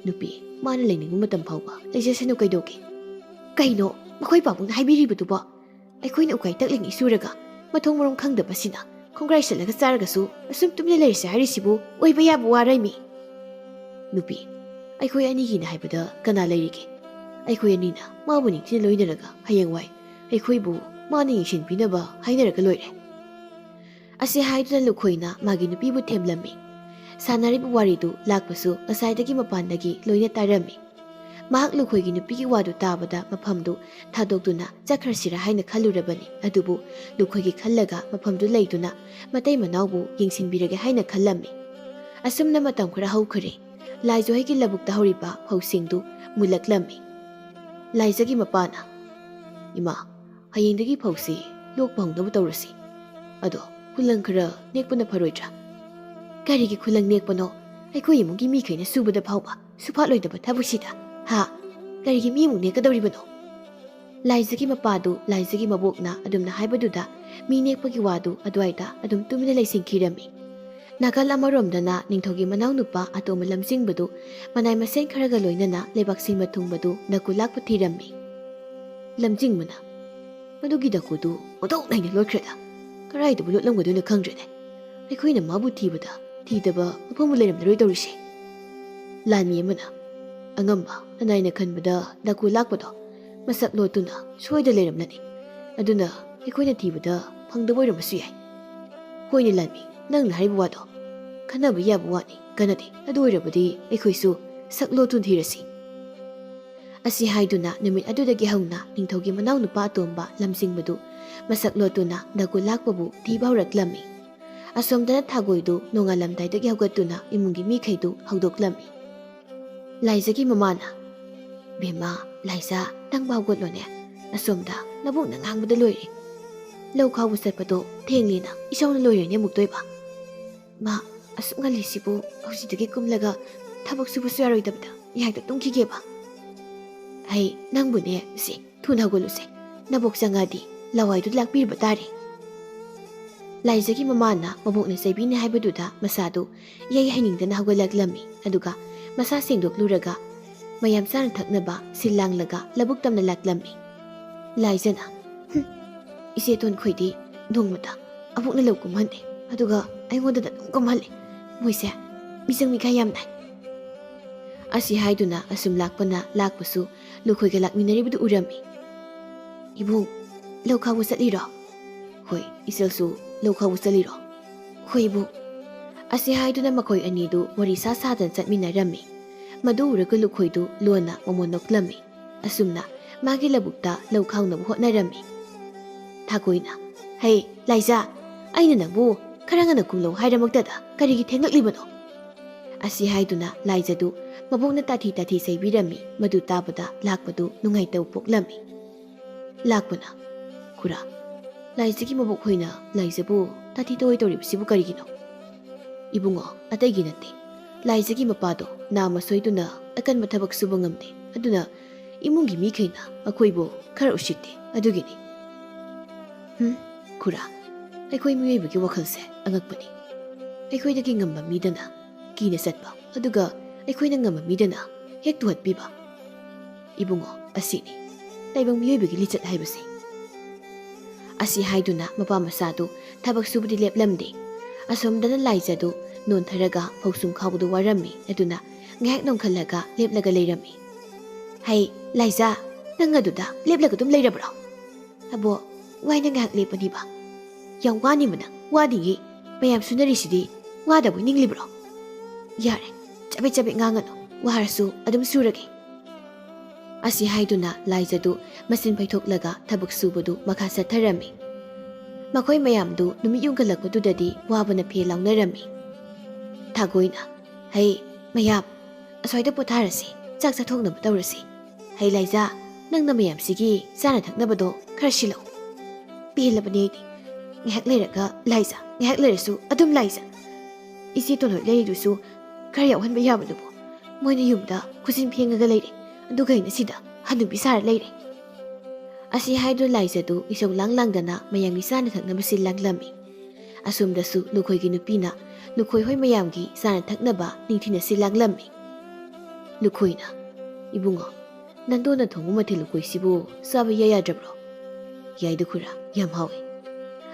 ꯅꯨꯄꯤ, ꯃꯥꯅ ꯂꯩꯅꯤꯡꯕ ꯃꯇꯝ ꯐꯥꯎꯕ ꯂꯩꯖꯁꯅꯨ ꯀꯩꯗꯧꯒꯦ? ꯀꯩꯅꯣ ꯃꯈꯣꯏ ꯄꯥꯕꯨꯡꯅ ꯍꯥꯏꯕꯤꯔꯤꯕꯗꯨꯕꯣ? ꯑꯩꯈꯣꯏꯅ ꯎꯀꯥꯏ ꯇꯛꯂꯤꯉꯩ ꯁꯨꯔꯒ ꯃꯊꯣꯡ ꯃꯔꯣꯝ ꯈꯪꯗꯕꯁꯤꯅ ꯈꯣꯡꯒ꯭ꯔꯥꯏ ꯆꯠꯂꯒ ꯆꯥꯔꯒꯁꯨ ꯑꯁꯨꯝ ꯇꯨꯃꯤꯟꯅ ꯂꯩꯔꯤꯁꯦ ꯍꯥꯏꯔꯤꯁꯤꯕꯨ ꯑꯣꯏꯕ ꯌꯥꯕ ꯋꯥꯔꯩꯃꯤ꯫ ꯅꯨꯄꯤ, ꯑꯩꯈꯣই ꯑꯅꯤꯒꯤꯅ ꯍꯥꯏꯕꯗ ꯀꯅꯥ ꯂꯩꯔꯤꯒꯦ? ꯑꯩꯈꯣꯏ ꯑꯅꯤꯅ ꯃꯥꯕꯨ ꯅꯤꯡꯊꯤꯅ ꯂꯣꯏꯅꯔꯒ ꯍꯌꯦꯡꯋꯥꯏ ꯑꯩꯈꯣꯏꯕꯨ ꯃꯥꯅ ꯌꯦꯡꯁꯤꯟꯕꯤꯅꯕ ꯍꯥꯏꯅꯔꯒ ꯂꯣꯏꯔꯦ꯫ ꯑꯁꯤ ꯍꯥꯏꯗꯨꯅ ꯂꯨꯈꯣꯏꯅ ꯃꯥꯒꯤ ꯅꯨꯄꯤꯕꯨ ꯊꯦꯝꯂꯝꯃꯤ꯫ ꯁꯥꯟꯅꯔꯤꯕ ꯋꯥꯔꯤꯗꯨ ꯂꯥꯛꯄꯁꯨ ꯉꯁꯥꯏꯗꯒꯤ ꯃꯄꯥꯟꯗꯒꯤ ꯂꯣꯏꯅ ꯇꯥꯔꯝꯃꯤ꯫ ꯃꯍꯥꯛ ꯂꯨꯈꯣꯏꯒꯤ ꯅꯨꯄꯤꯒꯤ ꯋꯥꯗꯨ ꯇꯥꯕꯗ ꯃꯐꯝꯗꯨ ꯊꯥꯗꯣꯛꯇꯨꯅ ꯆꯠꯈ꯭ꯔꯁꯤꯔꯥ ꯍꯥꯏꯅ ꯈꯜꯂꯨꯔꯕꯅꯤ꯫ ꯑꯗꯨꯕꯨ ꯂꯨꯈꯣꯏꯒꯤ ꯈꯜꯂꯒ ꯃꯐꯝꯗꯨ ꯂꯩꯗꯨꯅ ꯃꯇꯩ ꯃꯅꯥꯎꯕꯨ ꯌꯦꯡꯁꯤꯟꯕꯤꯔꯒꯦ ꯍꯥꯏꯅ ꯈꯜꯂꯝꯃꯤ꯫ ꯑꯁꯨꯝꯅ ꯃꯇꯝ ꯈꯔ ꯍꯧꯈ꯭ꯔꯦ꯫ ꯂꯥꯏꯖꯍꯣꯏꯒꯤ ꯂꯧꯕꯨꯛꯇ ꯍꯧꯔꯤꯕ ꯐꯧꯁꯤꯡꯗꯨ ꯃꯨꯜꯂꯛꯂꯝꯃꯤ꯫ ꯂꯥꯏꯖꯒꯤ ꯃꯄꯥꯅ, ꯏꯃꯥ, ꯍꯌꯦꯡꯗꯒꯤ ꯐꯧꯁꯤ ꯂꯣꯛꯄ ꯍꯧꯅꯕ ꯇꯧꯔꯁꯤ꯫ ꯑꯗꯣ ꯈꯨꯂꯪ ꯈꯔ ꯅꯦꯛꯄꯅ ꯐꯔꯣꯏꯗ꯭ꯔꯥ? ꯀꯔꯤꯒꯤ ꯈꯨꯂꯪ ꯅꯦꯛꯄꯅꯣ? ꯑꯩꯈꯣꯏ ꯏꯃꯨꯡꯒꯤ ꯃꯤꯈꯩꯅ ꯁꯨꯕꯗ ꯐꯥꯎꯕ ꯁꯨꯐꯥꯠꯂꯣꯏꯗꯕ ꯊꯕꯛꯁꯤꯗ ꯀꯔꯤꯒꯤ ꯃꯤꯃꯨꯛ ꯅꯦꯛꯀꯗꯧꯔꯤꯕꯅꯣ? ꯂꯥꯏꯖꯒꯤ ꯃꯄꯥꯗꯨ ꯂꯥꯏꯖꯒꯤ ꯃꯕꯣꯛꯅ ꯑꯗꯨꯝꯅ ꯍꯥꯏꯕꯗꯨꯗ ꯃꯤ नेꯛꯄꯒꯤ ꯋꯥꯗꯨ ꯑꯗꯨꯋꯥꯏꯗ ꯑꯗꯨꯝ ꯇꯨꯃꯤꯟꯅ ꯂꯩꯁꯤꯟꯈꯤꯔꯝꯃꯤ꯫ ꯅꯥꯀꯜ ꯑꯃꯔꯣꯝꯗꯅ ꯅꯤꯡꯊꯧꯒꯤ ꯃꯅꯥꯎꯅꯨꯄꯥ ꯑꯇꯣꯝꯕ ꯂꯝꯖꯤꯡꯕꯗꯨ ꯃꯅꯥꯏ ꯃꯁꯦꯟ ꯈꯔꯒ ꯂꯣꯏꯅꯅ ꯂꯩꯕꯥꯛ ꯁꯤꯟꯕ ꯊꯨꯡꯕꯗꯨ ꯅꯀꯨ ꯂꯥꯛꯄ ꯊꯤꯔꯝꯃꯤ꯫ ꯂꯝꯖꯤꯡꯕꯅ, ꯃꯗꯨꯒꯤ ꯗꯀꯨꯗꯨ ꯑꯣꯟꯊꯣꯛꯅ ꯂꯣꯠꯈ꯭ꯔꯦꯗ, ꯀꯔꯥꯏꯗꯕꯨ ꯂꯣꯠꯂꯝꯒꯗꯣꯏꯅꯣ ꯈꯪꯗ꯭ꯔꯦꯅꯦ꯫ ꯑꯩꯈꯣꯏꯅ ꯃꯥꯕꯨ ꯊꯤꯕꯗ ꯊꯤꯗꯕ ꯃꯐꯝꯕꯨ ꯂꯩꯔꯝꯂꯔꯣꯏ ꯇꯧꯔꯤꯁꯦ꯫ ꯂꯥꯟꯃꯤ ꯑꯃꯅ, ꯑꯉꯝꯕ ꯅꯅꯥꯏꯅ ꯈꯟꯕꯗ ꯗꯀꯨ ꯂꯥꯛꯄꯗꯣ ꯃꯁꯛ ꯂꯣꯠꯇꯨꯅ ꯁꯣꯏꯗ ꯂꯩꯔꯝꯂꯅꯤ꯫ ꯑꯗꯨꯅ ꯑꯩꯈꯣꯏꯅ ꯊꯤꯕꯗ ꯐꯪꯗꯕ ꯑꯣꯏꯔꯝꯕꯁꯨ ꯌꯥꯏ꯫ ꯍꯣꯏꯅꯦ ꯂꯥꯟꯃꯤ, ꯅꯪꯅ ꯍꯥꯏꯔꯤꯕ ꯋꯥꯗꯣ ꯈꯟꯅꯕ ꯌꯥꯕ ꯋꯥꯅꯤ, ꯀꯟꯅꯗꯦ꯫ ꯑꯗꯨ ꯑꯣꯏꯔꯕꯗꯤ ꯑꯩꯈꯣꯏꯁꯨ ꯁꯛ ꯂꯣꯠꯇꯨꯅ ꯊꯤꯔꯁꯤ꯫ ꯑꯁꯤ ꯍꯥꯏꯗꯨꯅ ꯅꯨꯃꯤꯠ ꯑꯗꯨꯗꯒꯤ ꯍꯧꯅ ꯅꯤꯡꯊꯧꯒꯤ ꯃꯅꯥꯎꯅꯨꯄꯥ ꯑꯇꯣꯝꯕ ꯂꯝꯖꯤꯡꯕꯗꯨ ꯃꯁꯛ ꯂꯣꯠꯇꯨꯅ ꯗꯀꯨ ꯂꯥꯛꯄꯕꯨ ꯊꯤꯕ ꯍꯧꯔꯛꯂꯝꯃꯤ꯫ ꯑꯁꯣꯝꯗꯅ ꯊꯥꯒꯣꯏꯗꯨ ꯅꯣꯡꯉꯥꯜꯂꯝꯗꯥꯏꯗꯒꯤ ꯍꯧꯒꯠꯇꯨꯅ ꯏꯃꯨꯡꯒꯤ ꯃꯤꯈꯩꯗꯨ ꯍꯧꯗꯣꯛꯂꯝꯃꯤ꯫ ꯂꯥꯏꯖꯒꯤ ꯃꯃꯥꯅ, ꯕꯦꯝꯃ, ꯂꯥꯏꯖ, ꯅꯪꯕꯨ ꯍꯧꯒꯠꯂꯣꯅꯦ, ꯑꯁꯣꯝꯗ ꯅꯕꯨꯡꯅ ꯉꯥꯡꯕꯗ ꯂꯣꯏꯔꯦ꯫ ꯂꯧ ꯈꯥꯎꯕ ꯆꯠꯄꯗꯣ ꯊꯦꯡꯂꯦꯅ ꯏꯁꯧꯅ ꯂꯣꯏꯔꯦꯅꯦ ꯑꯃꯨꯛꯇꯣꯏꯕ꯫ ꯃꯥ, ꯑꯁꯨꯛ ꯉꯜꯂꯤꯁꯤꯕꯨ ꯍꯧꯖꯤꯛꯇꯒꯤ ꯀꯨꯝꯂꯒ ꯊꯕꯛ ꯁꯨꯕꯁꯨ ꯌꯥꯔꯣꯏꯗꯕꯗ ꯉꯥꯏꯍꯥꯛꯇ ꯇꯨꯝꯈꯤꯒꯦꯕ꯫ ꯅꯪꯕꯨꯅꯦ, ꯊꯨꯅ ꯍꯧꯒꯠꯂꯨꯁꯦ, ꯅꯕꯣꯛ ꯆꯪꯉꯛꯑꯗꯤ ꯂꯋꯥꯏꯗꯨ ꯂꯥꯛꯄꯤꯔꯕ ꯇꯥꯔꯦ꯫ ꯂꯥꯏꯖꯒꯤ ꯃꯃꯥꯅ ꯃꯕꯣꯛꯅ ꯆꯩꯕꯤꯅꯤ ꯍꯥꯏꯕꯗꯨꯗ ꯃꯁꯥꯗꯨ ꯏꯍꯩ ꯍꯩꯅꯤꯡꯗꯅ ꯍꯧꯒꯠꯂꯛꯂꯝꯃꯤ꯫ ꯑꯗꯨꯒ ꯃꯁꯥ ꯁꯦꯡꯗꯣꯛꯂꯨꯔꯒ ꯃꯌꯥꯝ ꯆꯥꯅ ꯊꯛꯅꯕ ꯁꯤꯜ ꯂꯥꯡꯂꯒ ꯂꯧꯕꯨꯛ ꯇꯝꯅ ꯂꯥꯛꯂꯝꯃꯤ꯫ ꯂꯥꯏꯖꯅ ꯏꯆꯦꯇꯣꯟ ꯈꯣꯏꯗꯤ ꯅꯣꯡꯃꯗ ꯑꯃꯨꯛꯅ ꯂꯧ ꯀꯨꯝꯍꯟꯗꯦ, ꯑꯗꯨꯒ ꯑꯩꯉꯣꯟꯗꯗ ꯑꯗꯨꯝ ꯀꯨꯝꯍꯜꯂꯤ꯫ ꯃꯣꯏꯁꯦ ꯃꯤꯆꯪ ꯃꯤꯈꯥꯏ ꯌꯥꯝ ꯅꯥꯏ꯫ ꯑꯁꯤ ꯍꯥꯏꯗꯨꯅ ꯑꯁꯨꯝ ꯂꯥꯛꯄꯅ ꯂꯥꯛꯄꯁꯨ ꯂꯨꯈꯣꯏꯒ ꯂꯥꯛꯃꯤꯟꯅꯔꯤꯕꯗꯨ ꯎꯔꯝꯃꯤ꯫ ꯏꯕꯨꯡ, ꯂꯧ ꯈꯥꯎꯕ ꯆꯠꯂꯤꯔꯣ? ꯍꯣꯏ, ꯏꯆꯜꯁꯨ ꯂꯧ ꯈꯥꯎꯕ ꯆꯠꯂꯤꯔꯣ? ꯍꯣꯏ ꯏꯕꯨꯡ꯫ ꯑꯁꯤ ꯍꯥꯏꯗꯨꯅ ꯃꯈꯣꯏ ꯑꯅꯤꯗꯨ ꯋꯥꯔꯤ ꯁꯥꯗꯅ ꯆꯠꯃꯤꯟꯅꯔꯝꯃꯤ꯫ ꯃꯗꯨ ꯎꯔꯒ ꯂꯨꯈꯣꯏꯗꯨ ꯂꯣꯟꯅ ꯃꯃꯣꯟ ꯅꯣꯛꯂꯝꯃꯤ꯫ ꯑꯁꯨꯝꯅ ꯃꯥꯒꯤ ꯂꯧꯕꯨꯛꯇ ꯂꯧ ꯈꯥꯎꯅꯕ ꯍꯣꯠꯅꯔꯝꯃꯤ꯫ ꯊꯥꯒꯣꯏꯅ ꯍꯩ ꯂꯥꯏꯖꯥ, ꯑꯩꯅ ꯅꯪꯕꯨ ꯈꯔ ꯉꯟꯅ ꯀꯨꯝꯂꯧ ꯍꯥꯏꯔꯃꯛꯇꯗ ꯀꯔꯤꯒꯤ ꯊꯦꯡꯂꯛꯂꯤꯕꯅꯣ? ꯑꯁꯤ ꯍꯥꯏꯗꯨꯅ ꯂꯥꯏꯖꯗꯨ ꯃꯕꯣꯛꯅ ꯇꯥꯊꯤ ꯇꯥꯊꯤ ꯆꯩꯕꯤꯔꯝꯃꯤ꯫ ꯃꯗꯨ ꯇꯥꯕꯗ ꯂꯥꯛꯄꯗꯨ ꯅꯨꯡꯉꯥꯏꯇꯕ ꯄꯣꯛꯂꯝꯃꯤ꯫ ꯂꯥꯛꯄꯅ ꯈꯨꯔꯥ, ꯂꯥꯏꯖꯒꯤ ꯃꯕꯣꯛ ꯍꯣꯏꯅ ꯂꯥꯏꯖꯕꯨ ꯇꯥꯊꯤ ꯇꯑꯣꯏ ꯇꯧꯔꯤꯕꯁꯤꯕꯨ ꯀꯔꯤꯒꯤꯅꯣ? ꯏꯕꯨꯡꯉꯣ, ꯑꯇꯩꯒꯤ ꯅꯠꯇꯦ, ꯂꯥꯏꯖꯒꯤ ꯃꯄꯥꯗꯣ ꯅꯥꯝꯃ ꯁꯣꯏꯗꯨꯅ ꯑꯀꯟꯕ ꯊꯕꯛ ꯁꯨꯕ ꯉꯝꯗꯦ, ꯑꯗꯨꯅ ꯏꯃꯨꯡꯒꯤ ꯃꯤꯈꯩꯅ ꯃꯈꯣꯏꯕꯨ ꯈꯔ ꯎꯁꯤꯠꯇꯦ, ꯑꯗꯨꯒꯤꯅꯤ꯫ ꯈꯨꯔꯥ, ꯑꯩꯈꯣꯏ ꯃꯤꯑꯣꯏꯕꯒꯤ ꯋꯥꯈꯜꯁꯦ ꯑꯉꯛꯄꯅꯤ꯫ ꯑꯩꯈꯣꯏꯗꯒꯤ ꯉꯝꯕ ꯃꯤꯗꯅ ꯀꯤꯅ ꯆꯠꯄ, ꯑꯗꯨꯒ ꯑꯩꯈꯣꯏꯅ ꯉꯝꯕ ꯃꯤꯗꯅ ꯍꯦꯛ ꯇꯨꯍꯠꯄꯤꯕ꯫ ꯏꯕꯨꯡꯉꯣ, ꯑꯁꯤꯅꯤ ꯇꯥꯏꯕꯪ ꯃꯤꯑꯣꯏꯕꯒꯤ ꯂꯤꯆꯠ ꯍꯥꯏꯕꯁꯤ꯫ ꯑꯁꯤ ꯍꯥꯏꯗꯨꯅ ꯃꯄꯥ ꯃꯆꯥꯗꯨ ꯊꯕꯛ ꯁꯨꯕꯗꯤ ꯂꯦꯞꯂꯝꯗꯦ꯫ ꯑꯁꯣꯝꯗꯅ ꯂꯥꯏꯖꯗꯨ ꯅꯣꯟꯊꯔꯒ ꯐꯧꯁꯨꯝ ꯈꯥꯎꯕꯗꯨ ꯋꯥꯔꯝꯃꯤ, ꯑꯗꯨꯅ ꯉꯥꯏꯍꯥꯛ ꯅꯣꯡꯈꯠꯂꯒ ꯂꯦꯞꯂꯒ ꯂꯩꯔꯝꯃꯤ꯫ ꯍꯩ ꯂꯥꯏꯖꯥ, ꯅꯪ ꯑꯗꯨꯗ ꯂꯦꯞꯂꯒ ꯑꯗꯨꯝ ꯂꯩꯔꯕ꯭ꯔꯣ? ꯑꯕꯣ, ꯋꯥꯏꯅ ꯉꯥꯏꯍꯥꯛ ꯂꯦꯞꯄꯅꯤꯕ꯫ ꯌꯥꯝ ꯋꯥꯅꯤꯕ ꯅꯪ, ꯋꯥꯅꯤꯌꯦ, ꯃꯌꯥꯝ ꯁꯨꯅꯔꯤꯁꯤꯗꯤ ꯋꯥꯗꯕꯣꯏ ꯅꯤꯡꯂꯤꯕ꯭ꯔꯣ? ꯌꯥꯔꯦ, ꯆꯕꯦꯠ ꯆꯕꯦꯠ ꯉꯥꯡꯒꯅꯨ, ꯋꯥꯔꯁꯨ ꯑꯗꯨꯝ ꯁꯨꯔꯒꯦ꯫ ꯑꯁꯤ ꯍꯥꯏꯗꯨꯅ ꯂꯥꯏꯖꯗꯨ ꯃꯆꯤꯟ ꯐꯩꯊꯣꯛꯂꯒ ꯊꯕꯛ ꯁꯨꯕꯗꯨ ꯃꯈꯥ ꯆꯠꯊꯔꯝꯃꯤ꯫ ꯃꯈꯣꯏ ꯃꯌꯥꯝꯗꯨ ꯅꯨꯃꯤꯠ ꯌꯨꯡꯈꯠꯂꯛꯄꯗꯨꯗꯗꯤ ꯋꯥꯕꯅ ꯐꯦ ꯂꯥꯎꯅꯔꯝꯃꯤ꯫ ꯊꯥꯒꯣꯏꯅ ꯍꯩ ꯃꯌꯥꯝ, ꯑꯁ꯭ꯋꯥꯏꯗ ꯄꯣꯊꯥꯔꯁꯤ, ꯆꯥꯛ ꯆꯥꯊꯣꯛꯅꯕ ꯇꯧꯔꯁꯤ꯫ ꯍꯩ ꯂꯥꯏꯖꯥ, ꯅꯪꯅ ꯃꯌꯥꯝꯁꯤꯒꯤ ꯆꯥꯅ ꯊꯛꯅꯕꯗꯣ ꯈꯔ ꯁꯤꯜꯂꯛꯎ꯫ ꯄꯦꯜꯂꯕꯅꯤ ꯑꯩꯗꯤ꯫ ꯉꯥꯏꯍꯥꯛ ꯂꯩꯔꯒ ꯂꯥꯏꯖꯥ, ꯉꯥꯏꯍꯥꯛ ꯂꯩꯔꯁꯨ ꯑꯗꯨꯝ ꯂꯥꯏꯖꯥ꯫ ꯏꯆꯦ ꯇꯣꯟꯍꯣꯏ ꯂꯩꯔꯤꯗꯨꯁꯨ ꯈꯔ ꯌꯥꯎꯍꯟꯕ ꯌꯥꯕꯗꯨꯕꯨ꯫ ꯃꯣꯏꯅ ꯌꯨꯝꯗ ꯈꯨꯖꯤꯟ ꯐꯦꯡꯉꯒ ꯂꯩꯔꯦ, ꯑꯗꯨꯒ ꯑꯩꯅ ꯁꯤꯗ ꯍꯅꯨꯕꯤ ꯁꯥꯔ ꯂꯩꯔꯦ꯫ ꯑꯁꯤ ꯍꯥꯏꯗꯨꯅ ꯂꯥꯏꯖꯗꯨ ꯏꯁꯧ ꯂꯥꯡꯗꯅ ꯃꯌꯥꯝꯒꯤ ꯆꯥꯅ ꯊꯛꯅꯕ ꯁꯤꯜ ꯂꯥꯡꯂꯝꯃꯤ꯫ ꯑꯁꯣꯝꯗꯁꯨ ꯂꯨꯈꯣꯏꯒꯤ ꯅꯨꯄꯤꯅ ꯂꯨꯈꯣꯏ ꯍꯣꯏ ꯃꯌꯥꯝꯒꯤ ꯆꯥꯅ ꯊꯛꯅꯕ ꯅꯤꯡꯊꯤꯅ ꯁꯤꯜ ꯂꯥꯡꯂꯝꯃꯤ꯫ ꯂꯨꯈꯣꯏꯅ ꯏꯕꯨꯡꯉꯣ, ꯅꯟꯗꯣꯟꯅ ꯊꯣꯡꯕ ꯃꯊꯦꯜ ꯂꯨꯀꯣꯏꯁꯤꯕꯨ ꯆꯥꯕ ꯌꯥꯗ꯭ꯔꯕ꯭ꯔꯣ? ꯌꯥꯏꯗ ꯈꯨꯔꯥ, ꯌꯥꯝ ꯍꯥꯎꯏ꯫